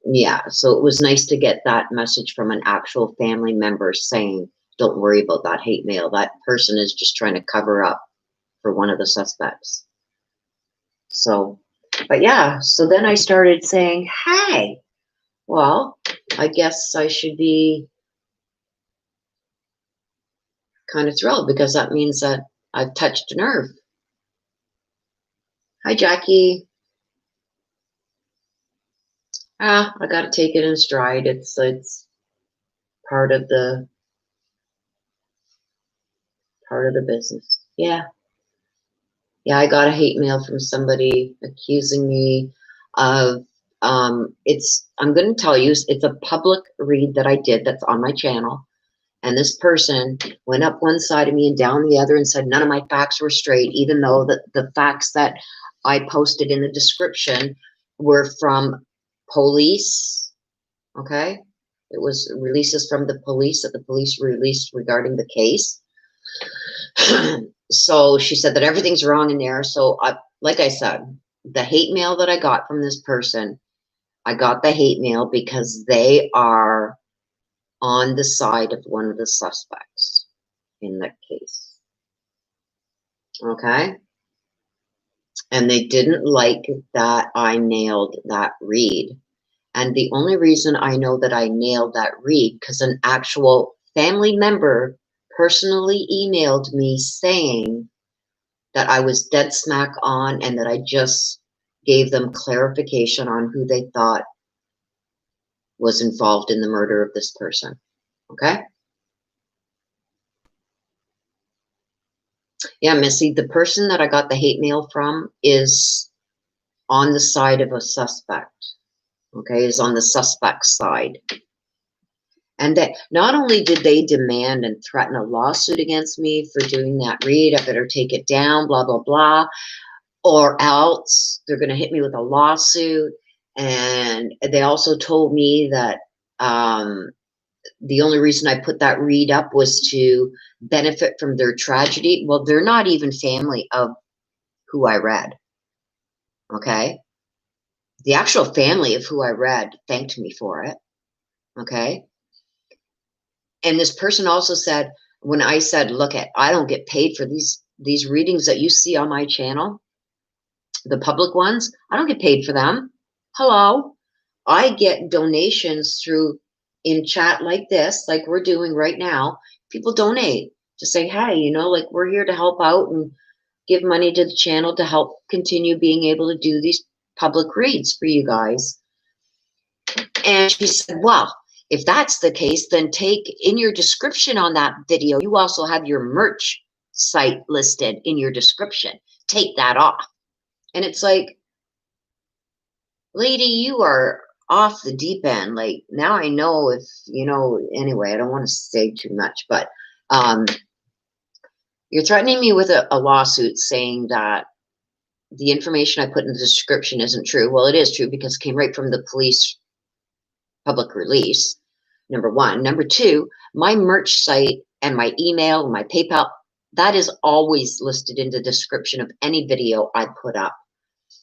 Speaker 1: yeah, so it was nice to get that message from an actual family member saying, don't worry about that hate mail. That person is just trying to cover up for one of the suspects. So, but yeah, so then I started saying, hey, well, I guess I should be kind of thrilled because that means that I've touched a nerve. Hi, Jackie. I got to take it in stride. It's part of the business. Yeah. Yeah, I got a hate mail from somebody accusing me of I'm going to tell you, it's a public read that I did that's on my channel. And this person went up one side of me and down the other and said none of my facts were straight, even though the facts that I posted in the description were from police. Okay. It was releases from the police that the police released regarding the case. So she said that everything's wrong in there. So like I said, the hate mail that I got from this person, I got the hate mail because they are on the side of one of the suspects in that case. Okay. And they didn't like that I nailed that read. And the only reason I know that I nailed that read, because an actual family member personally emailed me saying that I was dead smack on and that I just gave them clarification on who they thought was involved in the murder of this person. Okay? Yeah, Missy, the person that I got the hate mail from is on the side of a suspect. Okay, is on the suspect's side. And that not only did they demand and threaten a lawsuit against me for doing that read, I better take it down, blah, blah, blah, or else they're going to hit me with a lawsuit. And they also told me that the only reason I put that read up was to benefit from their tragedy. Well, they're not even family of who I read. Okay. The actual family of who I read thanked me for it. Okay. And this person also said, when I said, look, I don't get paid for these readings that you see on my channel, the public ones, I don't get paid for them. Hello. I get donations through in chat like this, like we're doing right now. People donate to say, hey, you know, like we're here to help out and give money to the channel to help continue being able to do these public reads for you guys. And she said, well, if that's the case, then take in your description on that video, you also have your merch site listed in your description. Take that off. And it's like, lady, you are off the deep end. Like now I know if, you know, anyway, I don't want to say too much, but you're threatening me with a lawsuit saying that the information I put in the description isn't true. Well, it is true because it came right from the police public release, number one. Number two, my merch site and my email and my PayPal, that is always listed in the description of any video I put up.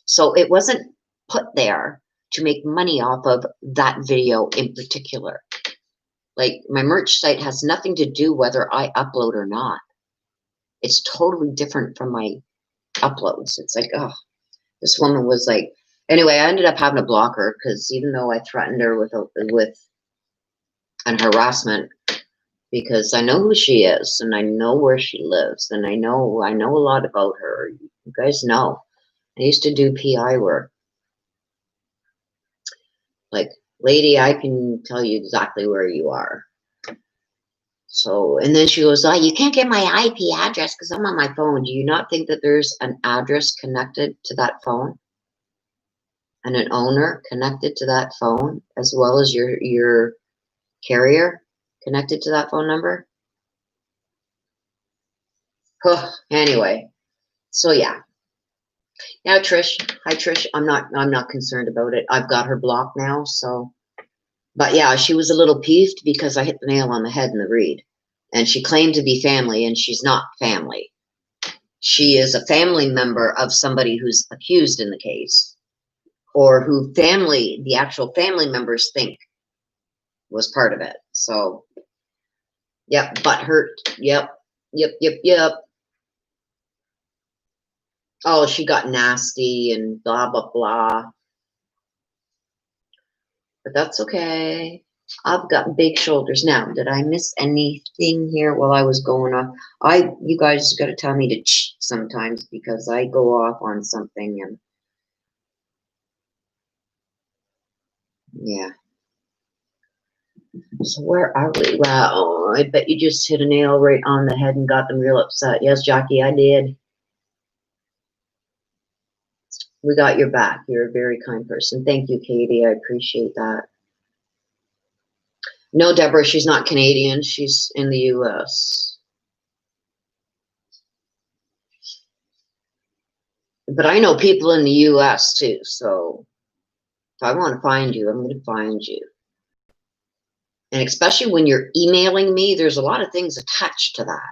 Speaker 1: So it wasn't put there to make money off of that video in particular. Like my merch site has nothing to do whether I upload or not. It's totally different from my uploads. It's like, oh, this woman was like, anyway, I ended up having to block her because even though I threatened her with an harassment, because I know who she is and I know where she lives and I know a lot about her. You guys know. I used to do PI work. Like, lady, I can tell you exactly where you are. So, and then she goes, oh, you can't get my IP address because I'm on my phone. Do you not think that there's an address connected to that phone? and an owner connected to that phone, as well as your carrier connected to that phone number. Huh. Anyway, so yeah. Now Trish, hi Trish. I'm not concerned about it. I've got her blocked now, so. But yeah, she was a little peeved because I hit the nail on the head in the read. And she claimed to be family, and she's not family. She is a family member of somebody who's accused in the case, or who the actual family members think was part of it. So, yep, butthurt. Yep. Oh, she got nasty and blah, blah, blah. But that's okay. I've got big shoulders now. Did I miss anything here while I was going off? You guys got to tell me to sometimes, because I go off on something and yeah. So where are we? Wow, I bet you just hit a nail right on the head and got them real upset. Yes, Jackie, I did. We got your back. You're a very kind person. Thank you, Katie. I appreciate that. No, Deborah, she's not Canadian. She's in the U.S. But I know people in the U.S. too, so if I want to find you, I'm going to find you. And especially when you're emailing me, there's a lot of things attached to that.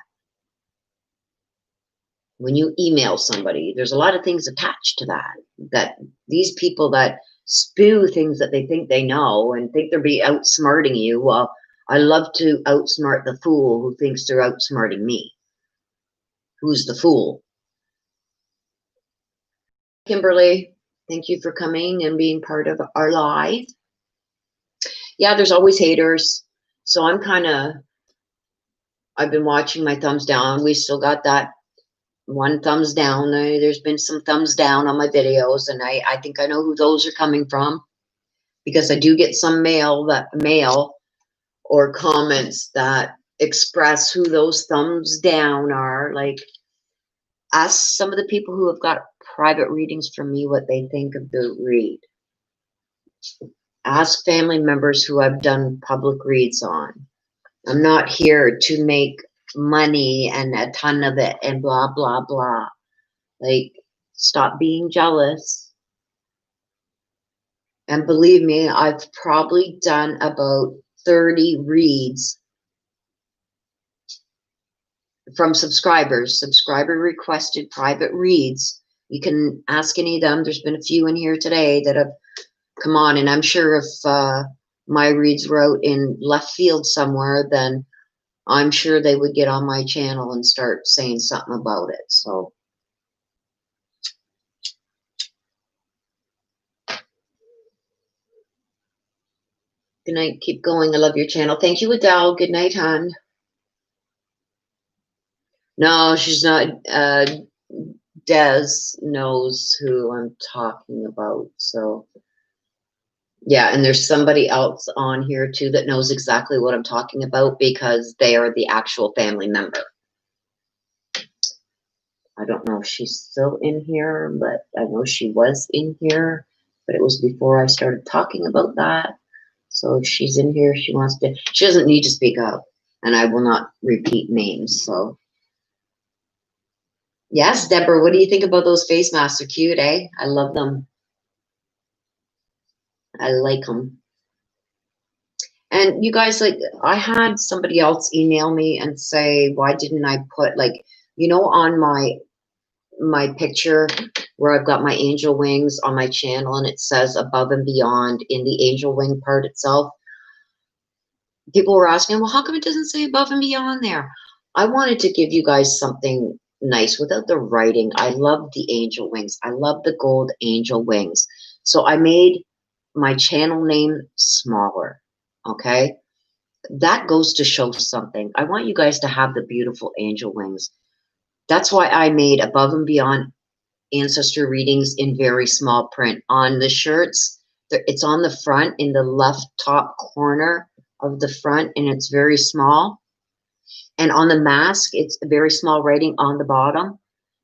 Speaker 1: When you email somebody, there's a lot of things attached to that. That these people that spew things that they think they know and think they're outsmarting you. Well, I love to outsmart the fool who thinks they're outsmarting me. Who's the fool? Kimberly, thank you for coming and being part of our live. Yeah, there's always haters. So I've been watching my thumbs down. We still got that one thumbs down. There's been some thumbs down on my videos, and I think I know who those are coming from, because I do get some mail or comments that express who those thumbs down are. Like, ask some of the people who have got private readings from me what they think of the read. Ask family members who I've done public reads on. I'm not here to make money and a ton of it and blah, blah, blah. Like, stop being jealous. And believe me, I've probably done about 30 reads from subscribers, subscriber requested private reads. You can ask any of them. There's been a few in here today that have come on, and I'm sure if my reads were out in left field somewhere, then I'm sure they would get on my channel and start saying something about it. So good night. Keep going. I love your channel. Thank you, Adele. Good night, hon. No, she's not. Des knows who I'm talking about. So yeah, and there's somebody else on here too that knows exactly what I'm talking about, because they are the actual family member. I don't know if she's still in here, but I know she was in here, but it was before I started talking about that. So if she's in here, she doesn't need to speak up, and I will not repeat names. So yes, Deborah, what do you think about those face masks? They're cute, eh? I love them. I like them. And you guys, like, I had somebody else email me and say, why didn't I put, like, on my picture where I've got my angel wings on my channel, and it says above and beyond in the angel wing part itself. People were asking, well, how come it doesn't say above and beyond there? I wanted to give you guys something nice without the writing. I love the angel wings. I love the gold angel wings. So I made my channel name smaller. Okay. That goes to show something. I want you guys to have the beautiful angel wings. That's why I made above and beyond ancestor readings in very small print. On the shirts, it's on the front in the left top corner of the front, and it's very small. And on the mask, it's very small writing on the bottom,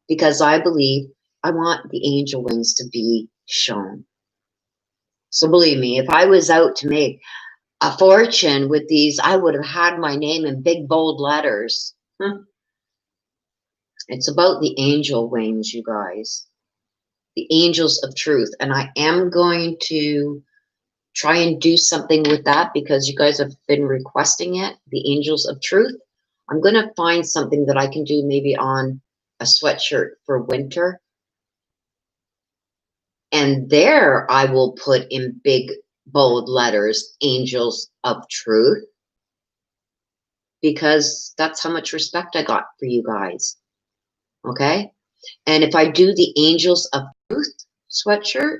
Speaker 1: because I believe I want the angel wings to be shown. So believe me, if I was out to make a fortune with these, I would have had my name in big bold letters. It's about the angel wings, you guys. The angels of truth. And I am going to try and do something with that because you guys have been requesting it. The angels of truth. I'm going to find something that I can do maybe on a sweatshirt for winter. And there I will put in big, bold letters, angels of truth. Because that's how much respect I got for you guys. Okay? And if I do the angels of truth sweatshirt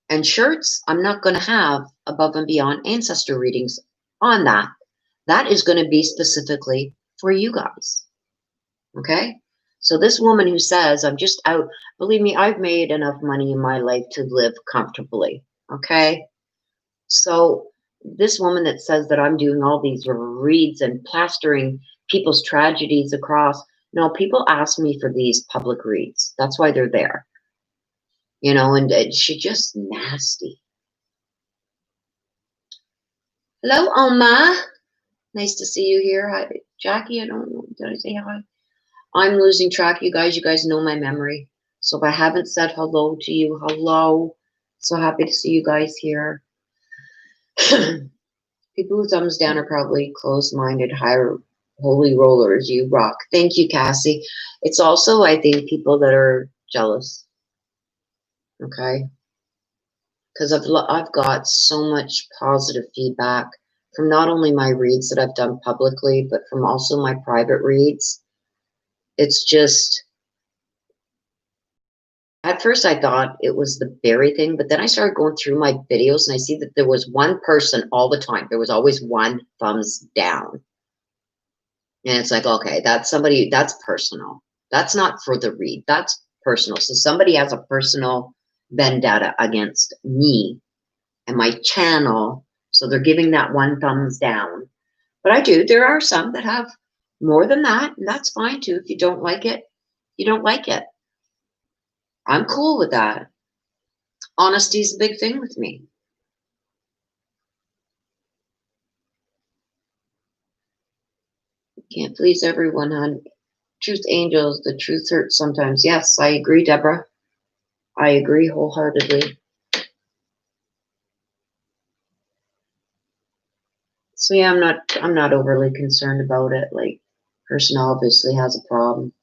Speaker 1: and shirts, I'm not going to have above and beyond ancestor readings on that. That is going to be specifically for you guys. Okay? So this woman who says, I'm just out, believe me, I've made enough money in my life to live comfortably. Okay? So this woman that says that I'm doing all these reads and plastering people's tragedies across, no, people ask me for these public reads. That's why they're there. You know, and she's just nasty. Hello, Alma. Nice to see you here. Hi, Jackie, I don't know. Did I say hi? I'm losing track, you guys. You guys know my memory. So if I haven't said hello to you, hello. So happy to see you guys here. People who thumbs down are probably closed-minded, higher holy rollers. You rock. Thank you, Cassie. It's also, I think, people that are jealous. Okay? Because I've got so much positive feedback from not only my reads that I've done publicly, but from also my private reads. It's just, at first I thought it was the berry thing, but then I started going through my videos and I see that there was one person all the time. There was always one thumbs down. And it's like, okay, that's somebody, that's personal. That's not for the read. That's personal. So somebody has a personal vendetta against me and my channel. So they're giving that one thumbs down. But there are some that have more than that. And that's fine too. If you don't like it, you don't like it. I'm cool with that. Honesty is a big thing with me. Can't please everyone, hon. Truth angels, the truth hurts sometimes. Yes, I agree, Deborah. I agree wholeheartedly. So yeah, I'm not overly concerned about it. Like, person obviously has a problem.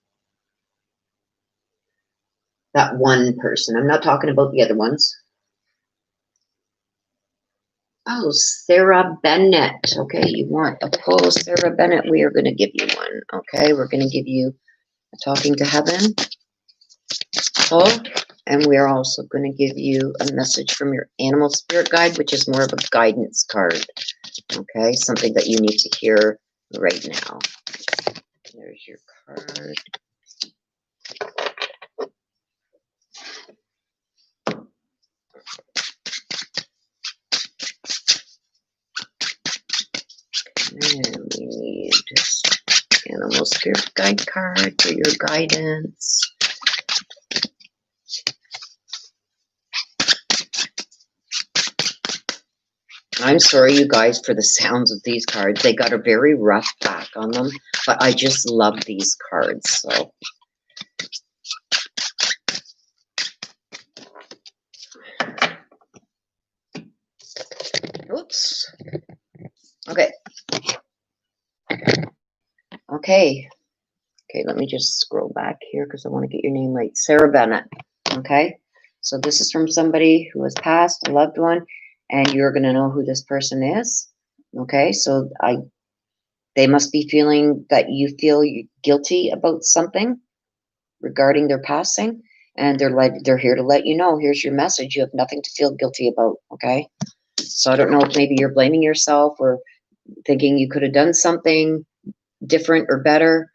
Speaker 1: That one person. I'm not talking about the other ones. Oh, Sarah Bennett. Okay, you want a pull, Sarah Bennett? We are going to give you one. Okay, we're going to give you a Talking to Heaven pull, and we are also going to give you a message from your animal spirit guide, which is more of a guidance card. Okay, something that you need to hear right now. There's your card. And we need animal spirit guide card for your guidance. I'm sorry, you guys, for the sounds of these cards. They got a very rough back on them, but I just love these cards. So, oops. Okay. Okay. Okay, let me just scroll back here because I want to get your name right. Sarah Bennett. Okay. So this is from somebody who has passed, a loved one, and you're going to know who this person is. Okay. So they must be feeling that you feel guilty about something regarding their passing, and they're here to let you know, here's your message. You have nothing to feel guilty about. Okay. So I don't know if maybe you're blaming yourself or thinking you could have done something different or better.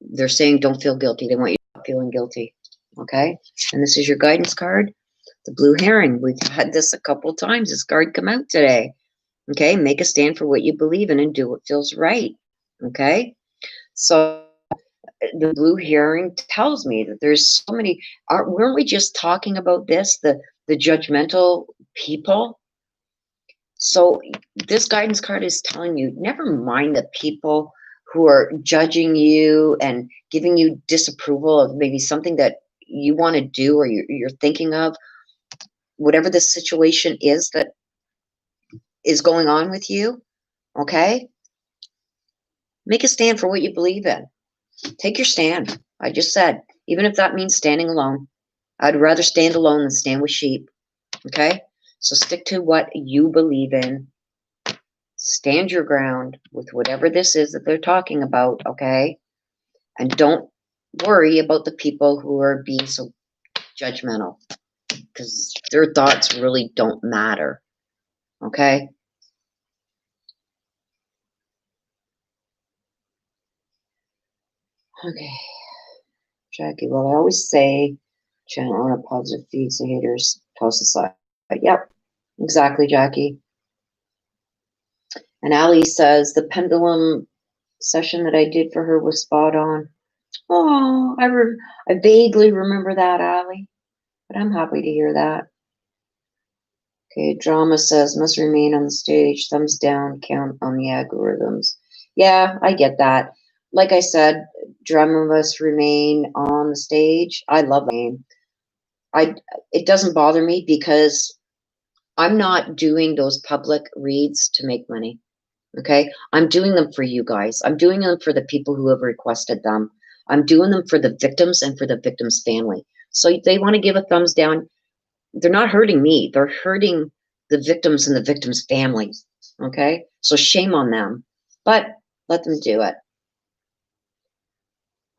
Speaker 1: They're saying don't feel guilty. They want you not feeling guilty. Okay. And this is your guidance card, the blue herring. We've had this a couple times. This card come out today. Okay. Make a stand for what you believe in and do what feels right. Okay. So the blue herring tells me that there's so many, weren't we just talking about this? The the judgmental people. So this guidance card is telling you, never mind the people who are judging you and giving you disapproval of maybe something that you want to do or you're thinking of, whatever the situation is that is going on with you, okay? Make a stand for what you believe in. Take your stand. I just said, even if that means standing alone, I'd rather stand alone than stand with sheep, okay? So stick to what you believe in. Stand your ground with whatever this is that they're talking about, okay? And don't worry about the people who are being so judgmental, because their thoughts really don't matter, okay? Okay, Jackie, well, I always say, channel on a positive feed, so haters toss aside. Yep, exactly, Jackie. And Ali says, the pendulum session that I did for her was spot on. Oh, I vaguely remember that, Ali, but I'm happy to hear that. Okay, Drama says, must remain on the stage, thumbs down, count on the algorithms. Yeah, I get that. Like I said, Drama must remain on the stage. I love that name. It doesn't bother me because I'm not doing those public reads to make money. Okay, I'm doing them for you guys. I'm doing them for the people who have requested them. I'm doing them for the victims and for the victim's family. So if they want to give a thumbs down, they're not hurting me. They're hurting the victims and the victims' families. Okay, so shame on them, but let them do it.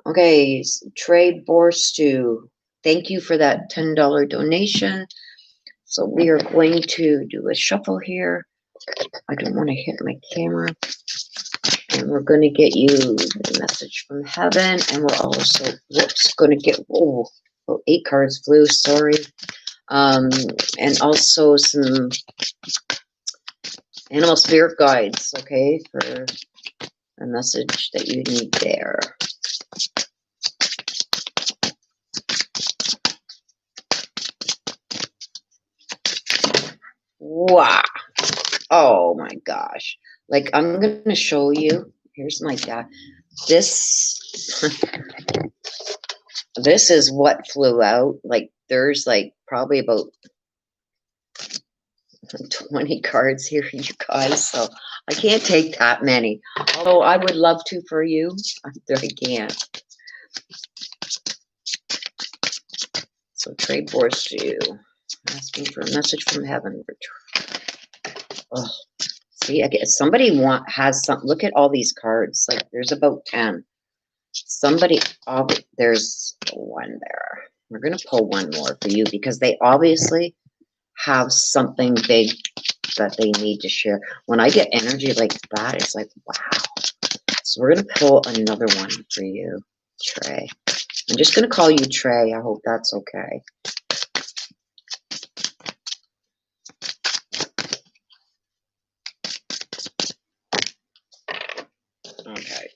Speaker 1: Okay, Trey Borstu, thank you for that $10 donation. So we are going to do a shuffle here. I don't want to hit my camera. And we're going to get you the message from heaven. And we're also, going to get, 8 cards flew, sorry. And also some animal spirit guides, okay, for a message that you need there. Wow. Oh my gosh. Like, I'm going to show you. Here's my deck. This, this is what flew out. Like, there's like probably about 20 cards here, you guys. So I can't take that many. Although I would love to for you. I can't. So trade force to you. Asking for a message from heaven. Oh, see, I guess somebody has some. Look at all these cards. Like, there's about 10. Somebody, there's one there. We're going to pull one more for you because they obviously have something big that they need to share. When I get energy like that, it's like, wow. So we're going to pull another one for you, Trey. I'm just going to call you Trey. I hope that's okay. Okay.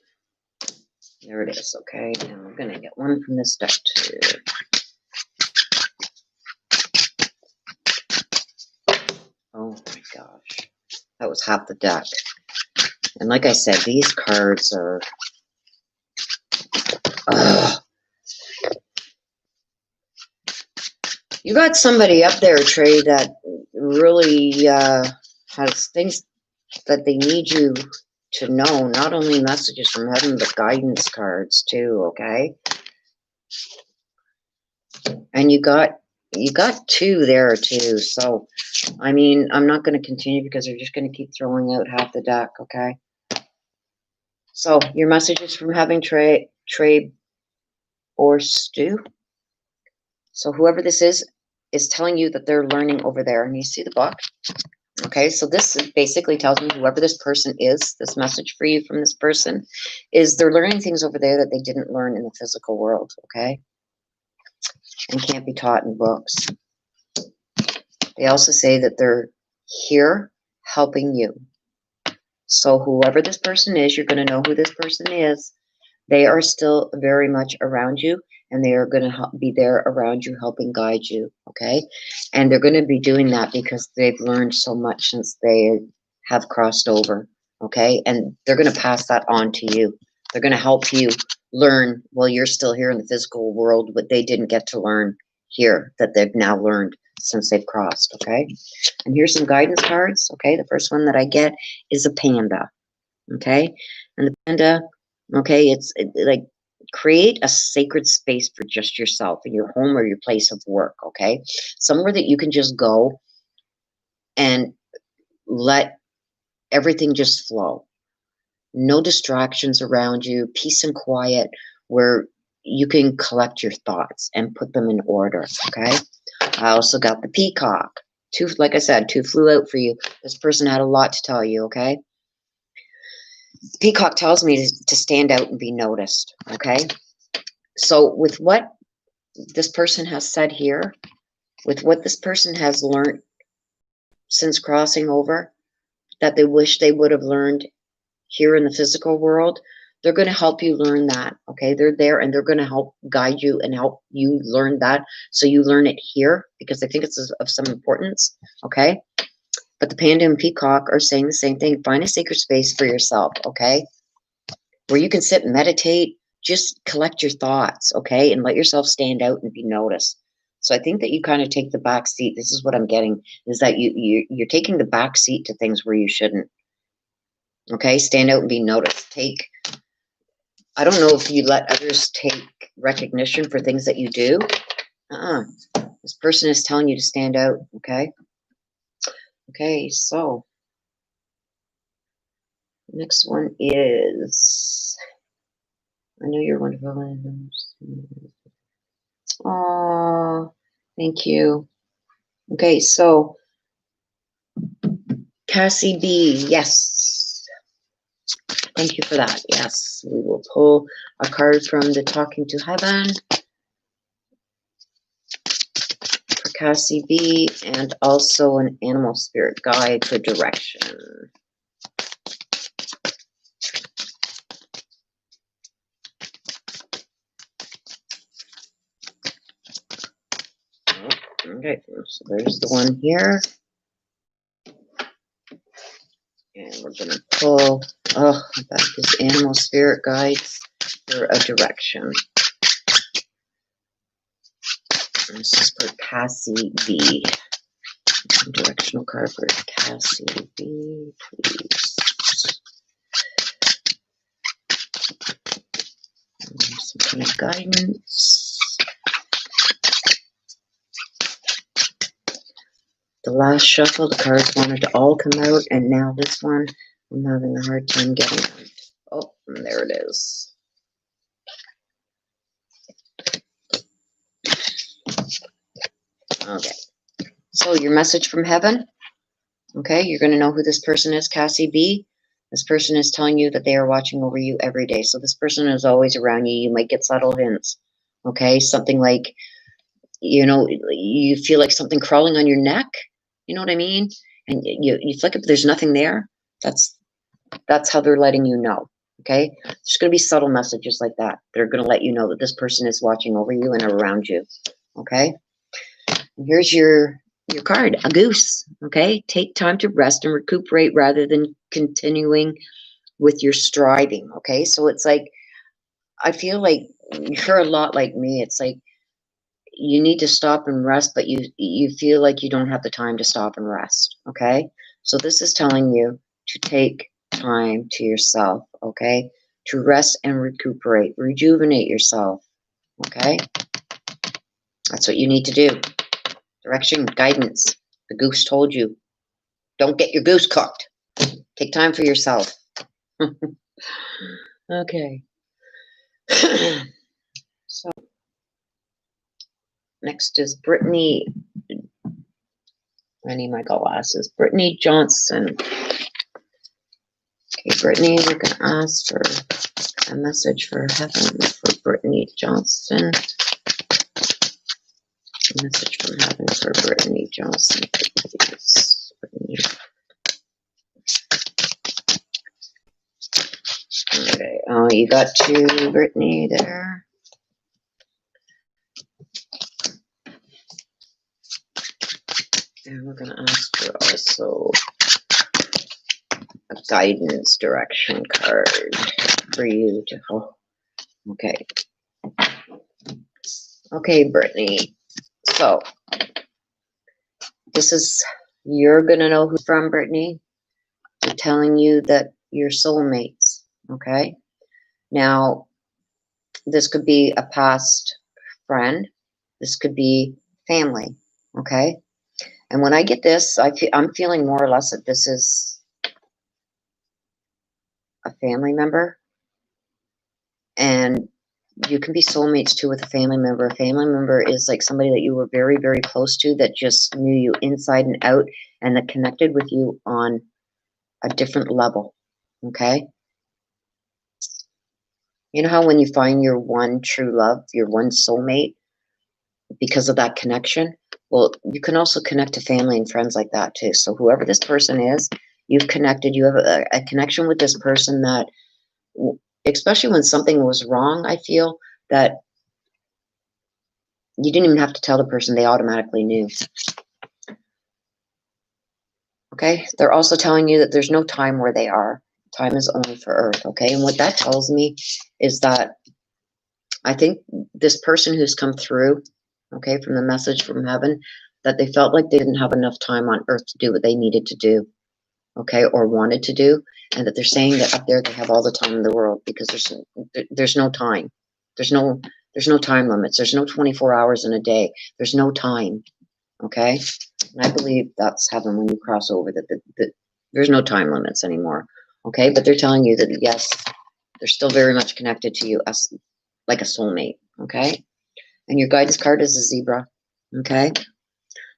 Speaker 1: There it is, okay? Now we're going to get one from this deck, too. Oh, my gosh. That was half the deck. And like I said, these cards are... You got somebody up there, Trey, that really has things that they need you to know. Not only messages from heaven, but guidance cards too, okay? And you got 2 there too. So, I mean, I'm not going to continue because they're just going to keep throwing out half the deck, okay? So, your messages from heaven, Trey or Stu. So, whoever this is telling you that they're learning over there. And you see the book? Okay, so this basically tells me whoever this person is, this message for you from this person, is they're learning things over there that they didn't learn in the physical world, okay? And can't be taught in books. They also say that they're here helping you. So whoever this person is, you're going to know who this person is. They are still very much around you, and they are going to be there around you, helping guide you, okay? And they're going to be doing that because they've learned so much since they have crossed over, okay? And they're going to pass that on to you. They're going to help you learn while you're still here in the physical world what they didn't get to learn here, that they've now learned since they've crossed, okay? And here's some guidance cards, okay? The first one that I get is a panda, okay? And the panda, okay, it's like, create a sacred space for just yourself in your home or your place of work, okay? Somewhere that you can just go and let everything just flow. No distractions around you, peace and quiet, where you can collect your thoughts and put them in order, okay? I also got the peacock. Two, like I said, two flew out for you. This person had a lot to tell you, okay? Peacock tells me to stand out and be noticed, okay? So with what this person has said here, with what this person has learned since crossing over, that they wish they would have learned here in the physical world, they're going to help you learn that, okay? They're there and they're going to help guide you and help you learn that, so you learn it here, because I think it's of some importance, okay? But the panda and peacock are saying the same thing. Find a sacred space for yourself, okay? Where you can sit and meditate, just collect your thoughts, okay? And let yourself stand out and be noticed. So I think that you kind of take the back seat. This is what I'm getting, is that you're taking the back seat to things where you shouldn't. Okay, stand out and be noticed. I don't know if you let others take recognition for things that you do. This person is telling you to stand out, okay? Okay, so next one is, I know you're wonderful. Oh, thank you. Okay, so Cassie B, yes. Thank you for that. Yes, we will pull a card from the Talking to Heaven for Cassie B, and also an animal spirit guide for direction. Okay, so there's the one here. And we're going to pull, that is animal spirit guides for a direction. And this is for Cassie B. Directional card for Cassie B, please. And some kind of guidance. The last shuffle, the cards wanted to all come out, and now this one, I'm having a hard time getting out. Oh, and there it is. Okay. So your message from heaven. Okay, you're going to know who this person is, Cassie B. This person is telling you that they are watching over you every day. So this person is always around you. You might get subtle hints. Okay, something like, you know, you feel like something crawling on your neck. You know what I mean? And you flick it, but there's nothing there. That's how they're letting you know. Okay, there's going to be subtle messages like that. They're going to let you know that this person is watching over you and around you. Okay, and here's your card, a goose. Okay, take time to rest and recuperate rather than continuing with your striving. Okay, so it's like, I feel like you're a lot like me. It's like you need to stop and rest, but you feel like you don't have the time to stop and rest. Okay, so this is telling you to take time to yourself. Okay, to rest and recuperate, rejuvenate yourself. Okay, that's what you need to do. Direction, guidance. The goose told you, don't get your goose cooked. Take time for yourself. Okay. So next is Brittany. I need my glasses. Brittany Johnson. Okay, Brittany, we're going to ask for a message for heaven for Brittany Johnson. A message from heaven for Brittany Johnson, please. Brittany. Okay, you got two, Brittany, there. And we're going to ask for also a guidance direction card for you to help. Okay. Okay, Brittany. So this is, you're going to know who's from, Brittany. They're telling you that you're soulmates. Okay. Now, this could be a past friend. This could be family. Okay. And when I get this, I'm feeling more or less that this is a family member. And you can be soulmates too with a family member. A family member is like somebody that you were very, very close to, that just knew you inside and out, and that connected with you on a different level. Okay. You know how when you find your one true love, your one soulmate, because of that connection? Well, you can also connect to family and friends like that too. So whoever this person is, you've connected, you have a connection with this person that, especially when something was wrong, I feel that you didn't even have to tell the person, they automatically knew. Okay. They're also telling you that there's no time where they are. Time is only for Earth. Okay. And what that tells me is that I think this person who's come through, okay, from the message from heaven, that they felt like they didn't have enough time on Earth to do what they needed to do, okay, or wanted to do, and that they're saying that up there they have all the time in the world, because there's no time. There's no time limits. There's no 24 hours in a day. There's no time, okay? And I believe that's heaven when you cross over, that there's no time limits anymore, okay? But they're telling you that, yes, they're still very much connected to you as like a soulmate, okay? And your guidance card is a zebra, okay?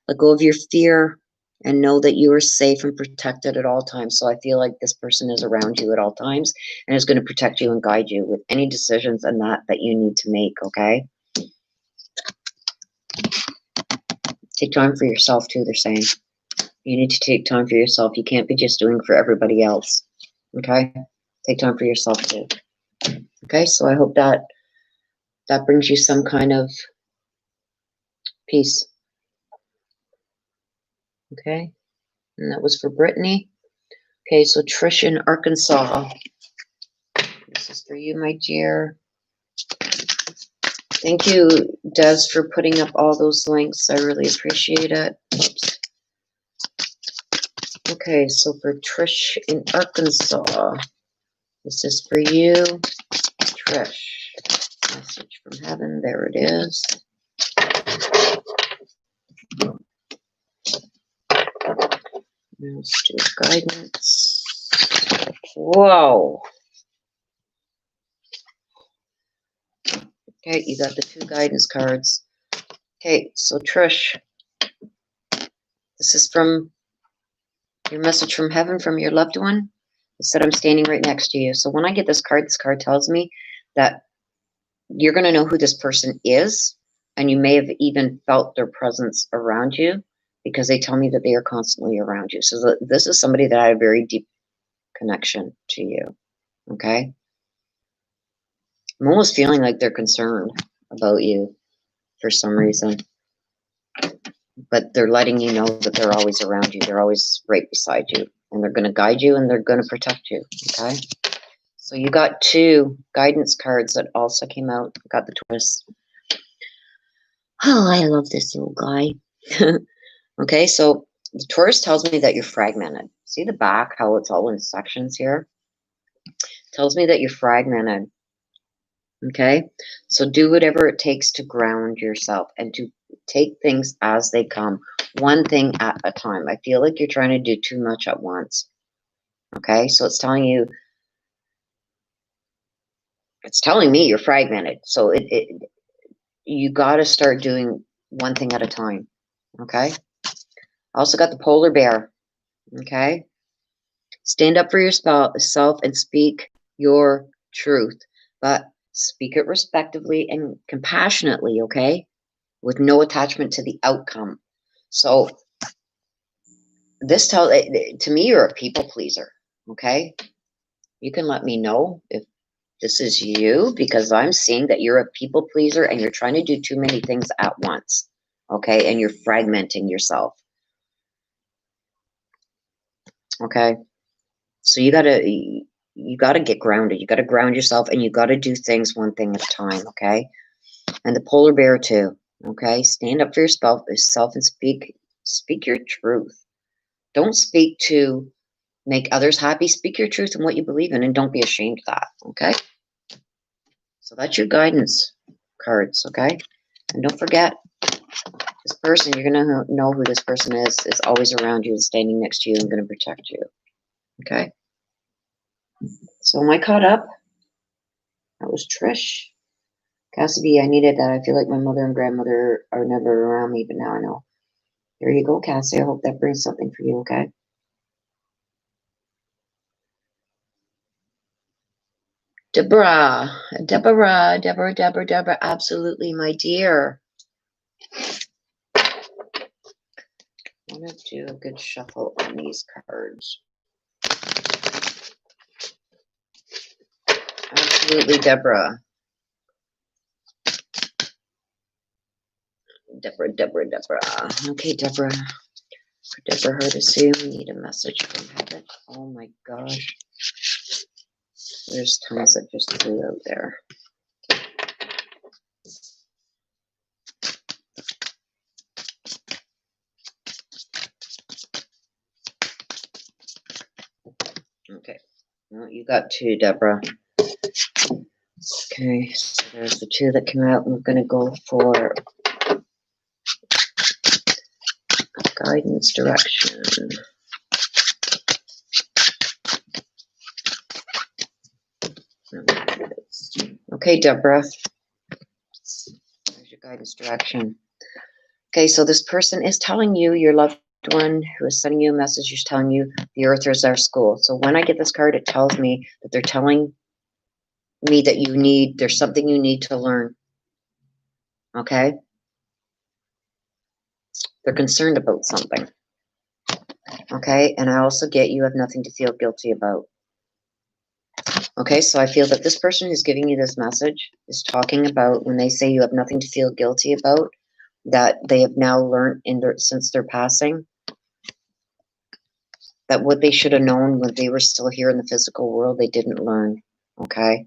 Speaker 1: Let go of your fear and know that you are safe and protected at all times. So I feel like this person is around you at all times and is going to protect you and guide you with any decisions and that you need to make, okay? Take time for yourself too, they're saying. You need to take time for yourself. You can't be just doing for everybody else, okay? Take time for yourself too. Okay, so I hope that brings you some kind of peace. Okay, and that was for Brittany. Okay, so Trish in Arkansas. This is for you, my dear. Thank you, Des, for putting up all those links. I really appreciate it. Oops. Okay, so for Trish in Arkansas, this is for you, Trish. Message from heaven. There it is. Let's do guidance. Whoa. Okay, you got the 2 guidance cards. Okay, so Trish, this is from your message from heaven from your loved one. It said, I'm standing right next to you. So when I get this card tells me that you're going to know who this person is, and you may have even felt their presence around you, because they tell me that they are constantly around you. So this is somebody that had a very deep connection to you. Okay. I'm almost feeling like they're concerned about you for some reason, but they're letting you know that they're always around you. They're always right beside you, and they're going to guide you, and they're going to protect you. Okay. So you got 2 guidance cards that also came out. Got the twist. Oh, I love this little guy. Okay, so the Taurus tells me that you're fragmented. See the back, how it's all in sections here? Tells me that you're fragmented. Okay, so do whatever it takes to ground yourself and to take things as they come, one thing at a time. I feel like you're trying to do too much at once. Okay, so it's telling me you're fragmented. So you got to start doing one thing at a time. Okay. I also got the polar bear. Okay. Stand up for yourself and speak your truth, but speak it respectively and compassionately. Okay. With no attachment to the outcome. So this to me, you're a people pleaser. Okay. You can let me know if this is you, because I'm seeing that you're a people pleaser and you're trying to do too many things at once. Okay. And you're fragmenting yourself. Okay? So you gotta get grounded. You gotta ground yourself, and you gotta do things one thing at a time, okay? And the polar bear too, okay? Stand up for yourself and speak your truth. Don't speak to make others happy. Speak your truth and what you believe in, and don't be ashamed of that, okay? So that's your guidance cards, okay? And don't forget, this person, you're going to know who this person is always around you and standing next to you and going to protect you, okay? So am I caught up? That was Trish. Cassidy, I needed that. I feel like my mother and grandmother are never around me, but now I know. There you go, Cassie. I hope that brings something for you, okay? Deborah, absolutely, my dear. I'm going to do a good shuffle on these cards. Absolutely, Deborah. Deborah. Okay, Deborah. For Deborah Hardesty, we need a message from heaven. Oh my gosh. There's tons that just flew out there. Okay. Well, you got two, Deborah. Okay, so there's the two that came out. We're going to go for guidance, direction. Okay, Deborah. There's your guidance, direction. Okay, so this person is telling you, your loved one who is sending you a message, is telling you the earth is our school. So when I get this card, it tells me that they're telling me that there's something you need to learn. Okay? They're concerned about something. Okay? And I also get you have nothing to feel guilty about. Okay, so I feel that this person who's giving you this message is talking about when they say you have nothing to feel guilty about, that they have now learned since their passing, that what they should have known when they were still here in the physical world, they didn't learn. Okay?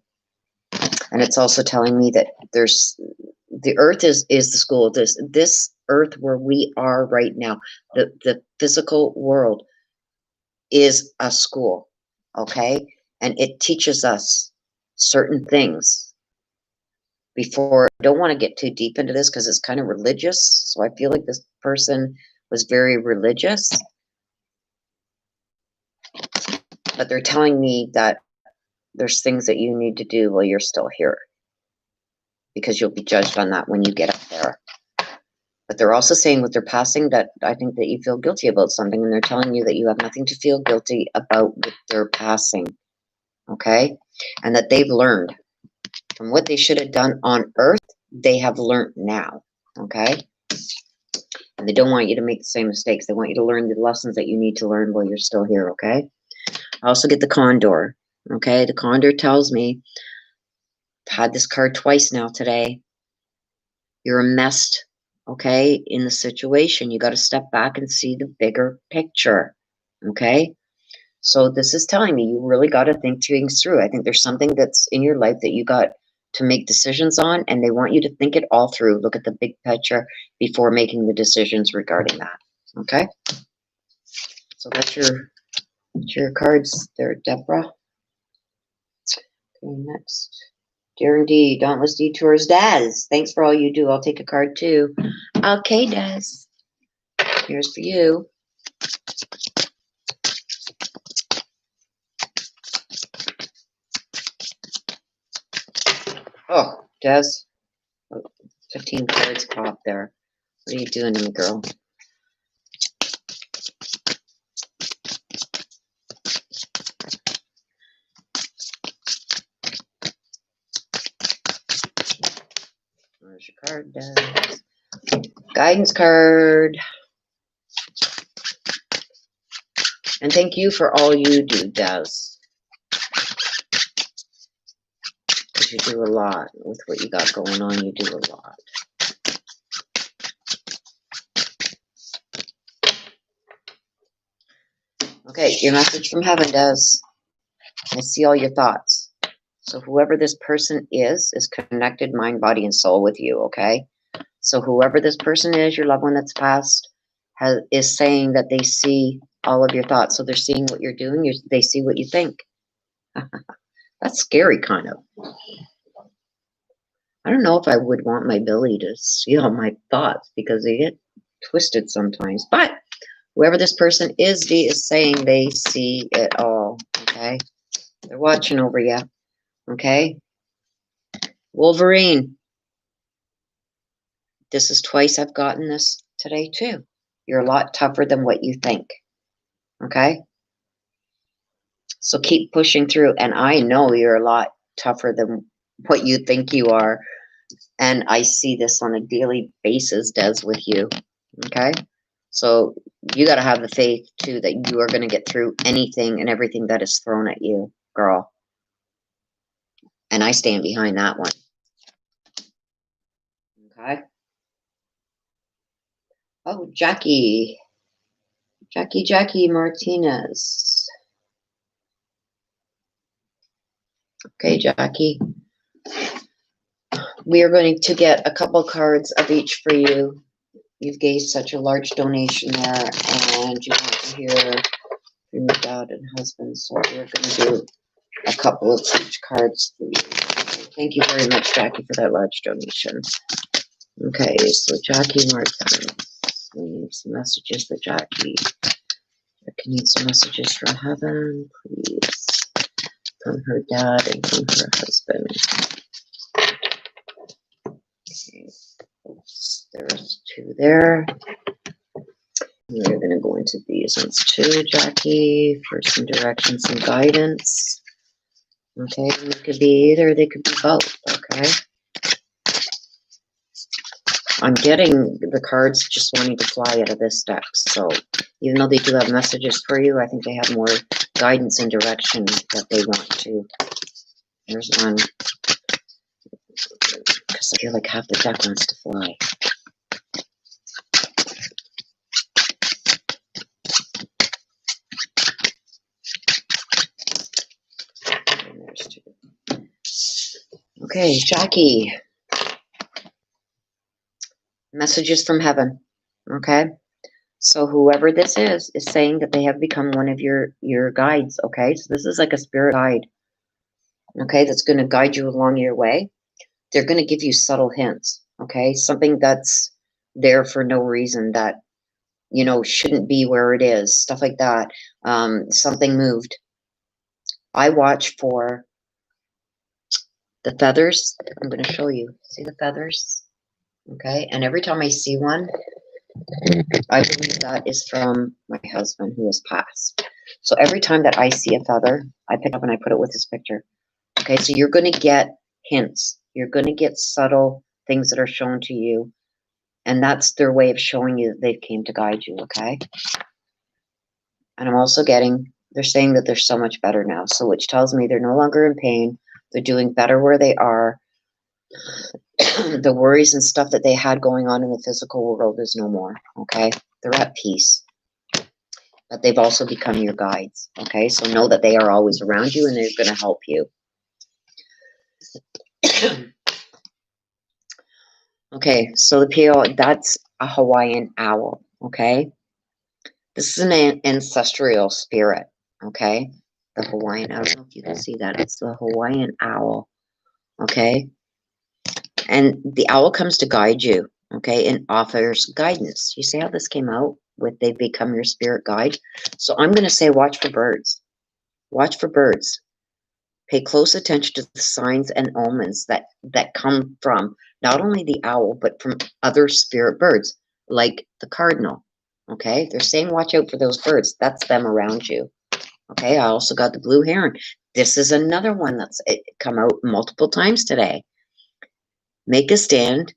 Speaker 1: And it's also telling me that the earth is the school. This earth where we are right now, the physical world is a school. Okay? And it teaches us certain things. Before, I don't want to get too deep into this because it's kind of religious. So I feel like this person was very religious. But they're telling me that there's things that you need to do while you're still here, because you'll be judged on that when you get up there. But they're also saying with their passing that I think that you feel guilty about something, and they're telling you that you have nothing to feel guilty about with their passing. Okay? And that they've learned from what they should have done on earth, they have learned now. Okay? And they don't want you to make the same mistakes. They want you to learn the lessons that you need to learn while you're still here. Okay? I also get the condor. Okay? The condor tells me, I've had this card twice now today. You're messed, okay, in the situation. You got to step back and see the bigger picture. Okay? So this is telling me you really got to think things through. I think there's something that's in your life that you got to make decisions on, and they want you to think it all through. Look at the big picture before making the decisions regarding that. Okay? So that's your cards there, Deborah. Okay, next. Daring D, Dauntless Detours, Daz. Thanks for all you do. I'll take a card too. Okay, Daz. Here's for you. Oh, Daz. 15 cards pop there. What are you doing to me, girl? There's your card, Daz. Guidance card. And thank you for all you do, Daz. Because you do a lot with what you got going on. You do a lot. Okay, your message from heaven does. I see all your thoughts. So whoever this person is connected mind, body, and soul with you, okay? So whoever this person is, your loved one that's passed, is saying that they see all of your thoughts. So they're seeing what you're doing. They see what you think. That's scary, kind of. I don't know if I would want my ability to see all my thoughts because they get twisted sometimes. But whoever this person is saying they see it all, okay? They're watching over you, okay? Wolverine. This is twice I've gotten this today, too. You're a lot tougher than what you think, okay? So keep pushing through. And I know you're a lot tougher than what you think you are. And I see this on a daily basis, Des, with you, okay? So you got to have the faith, too, that you are going to get through anything and everything that is thrown at you, girl. And I stand behind that one. Okay? Oh, Jackie. Jackie Martinez. Okay, Jackie. We are going to get a couple cards of each for you. You've gave such a large donation there, and you want to hear from your dad and husband, so we're going to do a couple of each cards for you. Thank you very much, Jackie, for that large donation. Okay, so Jackie Martinez. We need some messages for Jackie. Jackie needs some messages from heaven, please. From her dad and from her husband. Okay. Oops, there's two there. We're going to go into these ones too, Jackie, for some directions and guidance. Okay, and it could be either, they could be both, okay? I'm getting the cards just wanting to fly out of this deck, so even though they do have messages for you, I think they have more guidance and direction that they want to. There's one, because I feel like half the deck wants to fly. And there's two. Okay, Jackie. Messages from heaven, okay? So whoever this is saying that they have become one of your guides, okay? So this is like a spirit guide, okay, that's going to guide you along your way. They're going to give you subtle hints, okay? Something that's there for no reason, that, you know, shouldn't be where it is, stuff like that. Something moved. I watch for the feathers. I'm going to show you. See the feathers? Okay, and every time I see one, I believe that is from my husband who has passed. So every time that I see a feather, I pick up and I put it with his picture. Okay, so you're going to get hints. You're going to get subtle things that are shown to you. And that's their way of showing you that they came to guide you, okay? And I'm also getting, they're saying that they're so much better now. So which tells me they're no longer in pain. They're doing better where they are. The worries and stuff that they had going on in the physical world is no more, okay? They're at peace. But they've also become your guides, okay? So know that they are always around you and they're going to help you. Okay, so the PO, that's a Hawaiian owl, okay? This is an ancestral spirit, okay? The Hawaiian, I don't know if you can see that. It's the Hawaiian owl, okay? And the owl comes to guide you, okay, and offers guidance. You see how this came out with they become your spirit guide? So I'm going to say watch for birds. Watch for birds. Pay close attention to the signs and omens that come from not only the owl, but from other spirit birds, like the cardinal, okay? They're saying watch out for those birds. That's them around you, okay? I also got the blue heron. This is another one that's come out multiple times today. Make a stand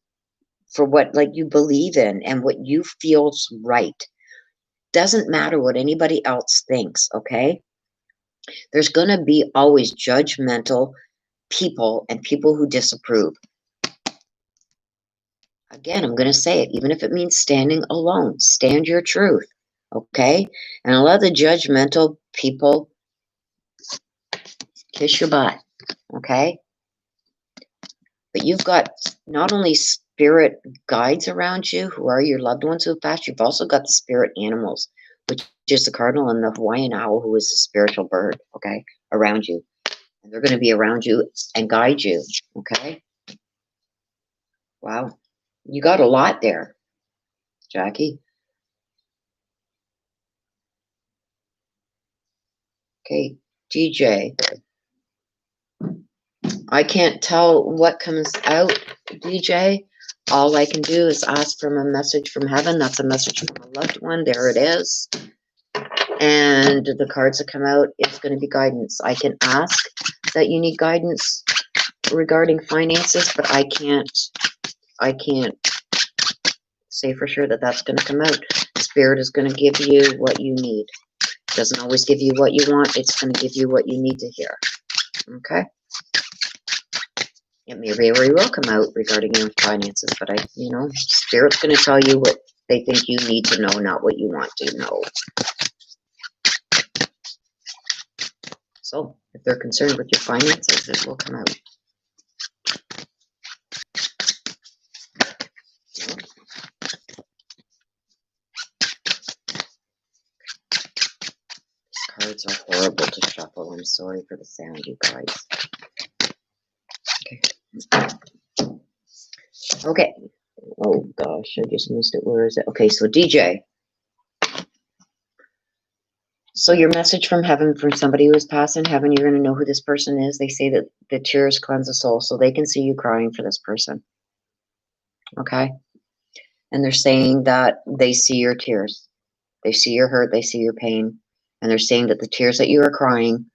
Speaker 1: for what you believe in and what you feel's right. Doesn't matter what anybody else thinks, okay? There's going to be always judgmental people and people who disapprove. Again, I'm going to say it, even if it means standing alone, stand your truth, Okay? And a lot of the judgmental people kiss your butt. Okay? But you've got not only spirit guides around you who are your loved ones who have passed, you've also got the spirit animals, which is the cardinal and the Hawaiian owl, who is a spiritual bird, okay, around you. And they're going to be around you and guide you, okay? Wow. You got a lot there, Jackie. Okay, DJ. I can't tell what comes out, DJ. All I can do is ask for a message from heaven. That's a message from a loved one. There it is. And the cards that come out is going to be guidance. I can ask that you need guidance regarding finances, but I can't say for sure that that's going to come out. Spirit is going to give you what you need. It doesn't always give you what you want. It's going to give you what you need to hear. Okay? It may very well come out regarding your finances, but Spirit's going to tell you what they think you need to know, not what you want to know. So, if they're concerned with your finances, it will come out. These cards are horrible to shuffle. I'm sorry for the sound, you guys. Okay. Oh, gosh, I just missed it. Where is it? Okay, so DJ. So your message from heaven, from somebody who is passed in heaven, you're going to know who this person is. They say that the tears cleanse the soul, so they can see you crying for this person. Okay? And they're saying that they see your tears. They see your hurt. They see your pain. And they're saying that the tears that you are crying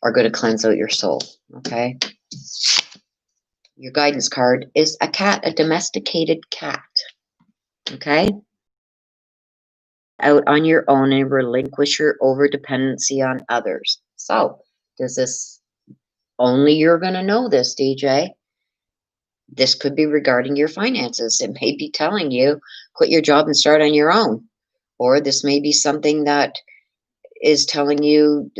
Speaker 1: are going to cleanse out your soul. Okay? Your guidance card is a cat, a domesticated cat. Okay? Out on your own and relinquish your over-dependency on others. So, does this only you're going to know this, DJ? This could be regarding your finances. It may be telling you, quit your job and start on your own. Or this may be something that is telling you,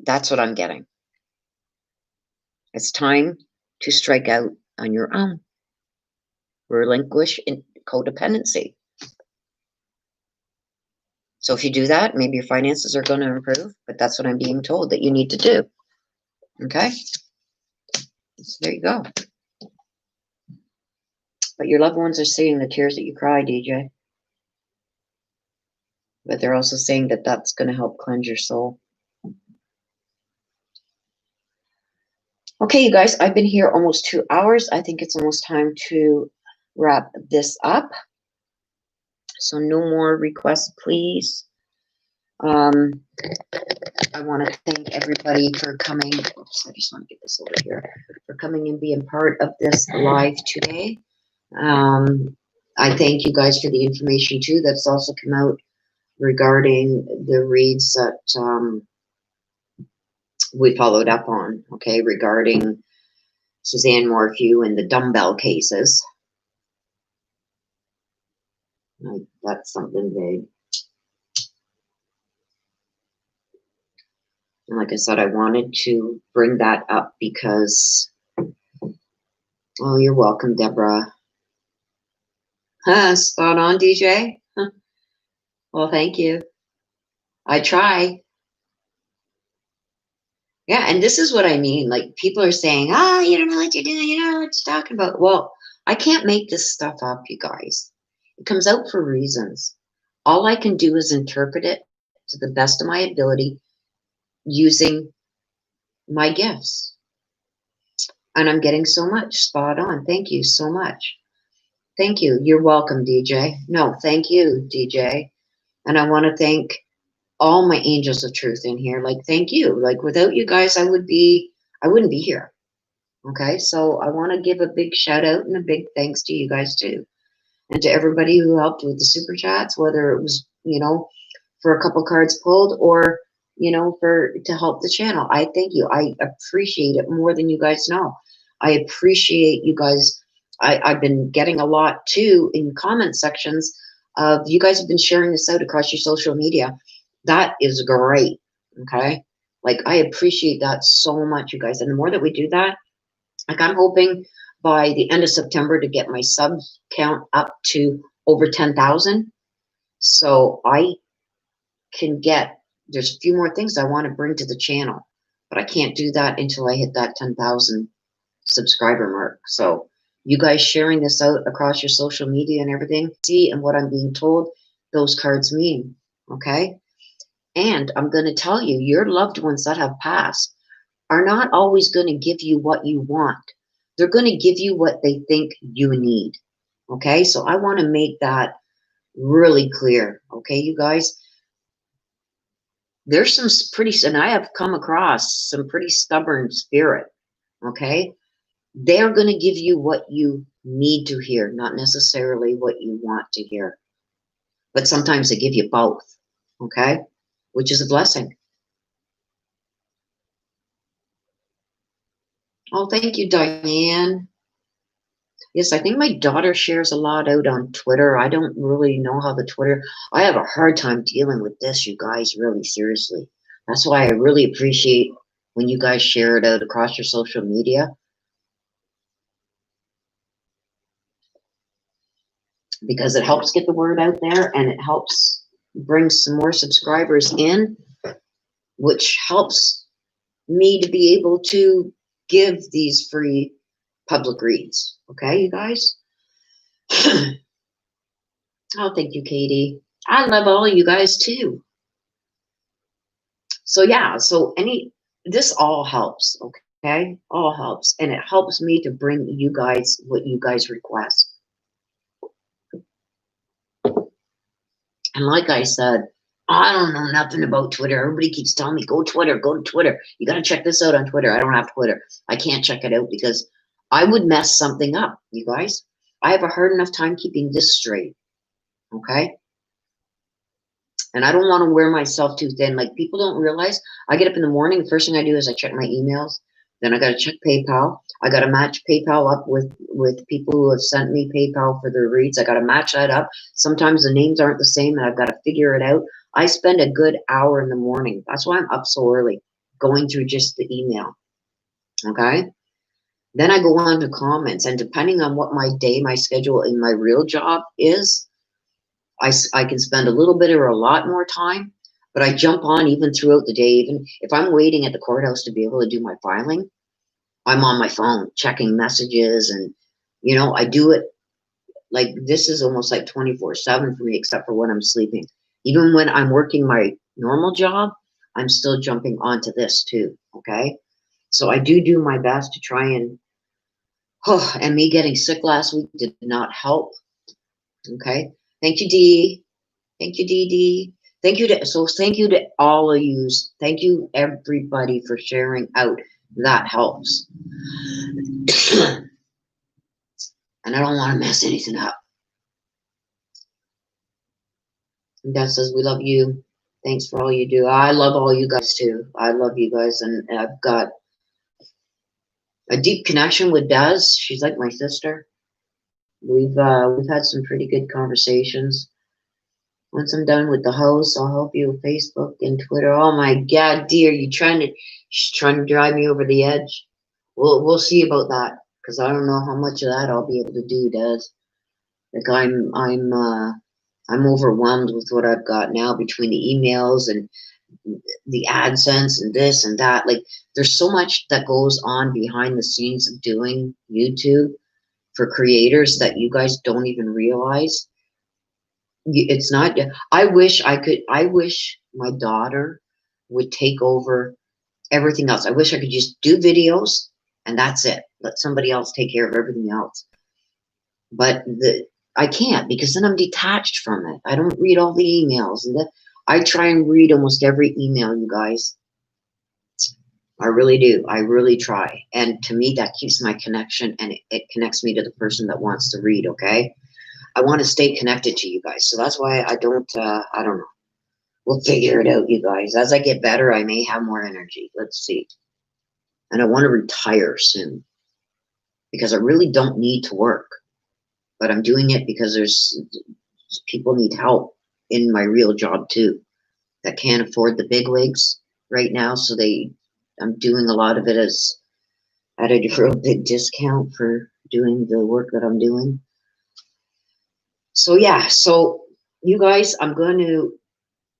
Speaker 1: that's what I'm getting. It's time to strike out on your own. Relinquish in codependency. So if you do that, maybe your finances are going to improve, but that's what I'm being told that you need to do. Okay? So there you go. But your loved ones are seeing the tears that you cry, DJ. But they're also saying that that's going to help cleanse your soul. Okay, you guys, I've been here almost 2 hours. I think it's almost time to wrap this up. So no more requests, please. I want to thank everybody for coming. Oops, I just want to get this over here. For coming and being part of this live today. I thank you guys for the information too that's also come out regarding the reads that we followed up on, okay, regarding Suzanne Morphew and the dumbbell cases. That's something big. And like I said, I wanted to bring that up because, oh, you're welcome, Deborah. Huh, spot on, DJ. Huh. Well, thank you. I try. Yeah, and this is what I mean. Like, people are saying, you don't know what you're doing, you don't know what you're talking about. Well, I can't make this stuff up, you guys. It comes out for reasons. All I can do is interpret it to the best of my ability using my gifts. And I'm getting so much spot on. Thank you so much. Thank you. You're welcome, DJ. No, thank you, DJ. And I want to thank all my angels of truth in here. Like, thank you. Like, without you guys, I wouldn't be here. Okay, so I want to give a big shout out and a big thanks to you guys too. And to everybody who helped with the super chats, whether it was, for a couple cards pulled or, to help the channel. I thank you. I appreciate it more than you guys know. I appreciate you guys. I've been getting a lot too in comment sections You guys have been sharing this out across your social media. That is great. Okay. Like, I appreciate that so much, you guys. And the more that we do that, like, I'm hoping by the end of September to get my sub count up to over 10,000. So I can get, there's a few more things I want to bring to the channel, but I can't do that until I hit that 10,000 subscriber mark. So you guys sharing this out across your social media and everything, see, and what I'm being told those cards mean. Okay. And I'm going to tell you, your loved ones that have passed are not always going to give you what you want. They're going to give you what they think you need. Okay. So I want to make that really clear. Okay, you guys, there's some pretty, and I have come across some pretty stubborn spirit. Okay. They're going to give you what you need to hear, not necessarily what you want to hear. But sometimes they give you both. Okay. Which is a blessing. Oh, thank you, Diane. Yes, I think my daughter shares a lot out on Twitter. I don't really know how the Twitter, I have a hard time dealing with this, you guys, really seriously. That's why I really appreciate when you guys share it out across your social media, because it helps get the word out there and it helps bring some more subscribers in, which helps me to be able to give these free public reads. Okay, you guys? Oh, thank you, Katie. I love all you guys too. So yeah, so this all helps, okay? All helps. And it helps me to bring you guys what you guys request. And like I said, I don't know nothing about Twitter. Everybody keeps telling me, go Twitter, go to Twitter. You got to check this out on Twitter. I don't have Twitter. I can't check it out because I would mess something up, you guys. I have a hard enough time keeping this straight, okay? And I don't want to wear myself too thin. Like, people don't realize, I get up in the morning, the first thing I do is I check my emails. Then I got to check PayPal. I got to match PayPal up with people who have sent me PayPal for their reads. I got to match that up. Sometimes the names aren't the same and I've got to figure it out. I spend a good hour in the morning. That's why I'm up so early, going through just the email. Okay. Then I go on to comments, and depending on what my day, my schedule in my real job is, I can spend a little bit or a lot more time, but I jump on even throughout the day. Even if I'm waiting at the courthouse to be able to do my filing, I'm on my phone checking messages, and I do it like, this is almost like 24/7 for me, except for when I'm sleeping. Even when I'm working my normal job, I'm still jumping onto this too. Okay, so I do my best to try and. Oh, and me getting sick last week did not help. Okay, thank you, Dee. Thank you, Dee Dee. Thank you to all of you. Thank you, everybody, for sharing out. That helps. And I don't want to mess anything up. And Dad says, we love you. Thanks for all you do. I love all you guys too. I love you guys, and I've got a deep connection with Daz. She's like my sister. We've had some pretty good conversations. Once I'm done with the house, I'll help you with Facebook and Twitter. Oh my God, dear, she's trying to drive me over the edge. We'll see about that, because I don't know how much of that I'll be able to do, Des. Like, I'm overwhelmed with what I've got now, between the emails and the AdSense and this and that. Like, there's so much that goes on behind the scenes of doing YouTube for creators that you guys don't even realize. It's not. I wish my daughter would take over everything else. I wish I could just do videos and that's it. Let somebody else take care of everything else. But I can't, because then I'm detached from it. I don't read all the emails, and I try and read almost every email, you guys. I really do. I really try. And to me, that keeps my connection, and it connects me to the person that wants to read. Okay. I want to stay connected to you guys. So that's why I don't know. We'll figure it out, you guys. As I get better, I may have more energy. Let's see. And I want to retire soon, because I really don't need to work, but I'm doing it because there's People need help in my real job too that can't afford the big wigs right now. So I'm doing a lot of it as at a real big discount for doing the work that I'm doing. So yeah, so you guys, I'm going to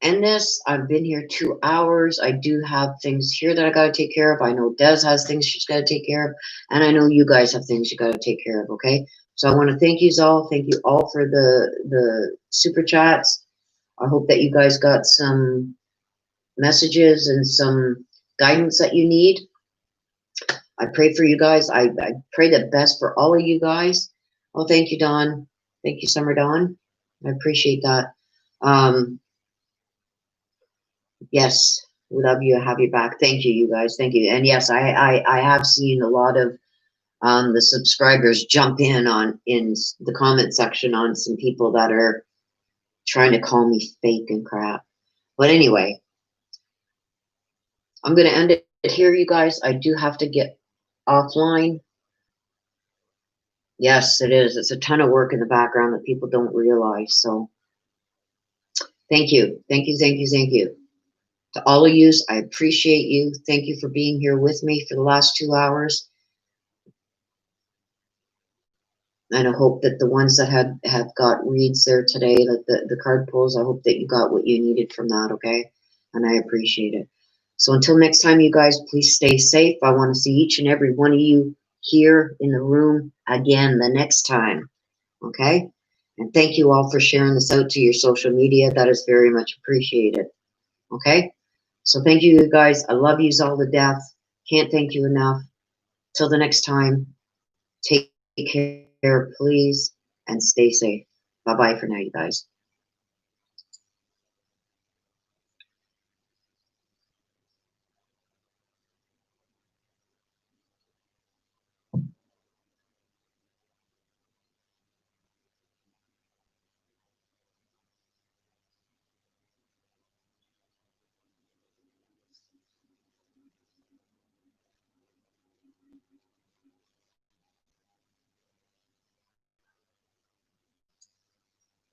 Speaker 1: end this. I've been here 2 hours. I do have things here that I got to take care of. I know Des has things she's got to take care of, and I know you guys have things you got to take care of. Okay, so I want to thank you all. Thank you all for the super chats. I hope that you guys got some messages and some guidance that you need. I pray for you guys. I pray the best for all of you guys. Oh, thank you, Dawn. Thank you, Summer Dawn. I appreciate that. Yes, we love you. Have you back. Thank you, you guys. Thank you. And yes, I have seen a lot of the subscribers jump in the comment section on some people that are trying to call me fake and crap. But anyway, I'm going to end it here, you guys. I do have to get offline. Yes, it is. It's a ton of work in the background that people don't realize. So thank you. Thank you. Thank you. Thank you. To all of you, I appreciate you. Thank you for being here with me for the last 2 hours. And I hope that the ones that have got reads there today, like the card pulls, I hope that you got what you needed from that, okay? And I appreciate it. So until next time, you guys, please stay safe. I want to see each and every one of you here in the room again the next time, okay? And thank you all for sharing this out to your social media. That is very much appreciated, okay? So thank you, guys. I love yous all to death. Can't thank you enough. Till the next time, take care, please, and stay safe. Bye-bye for now, you guys.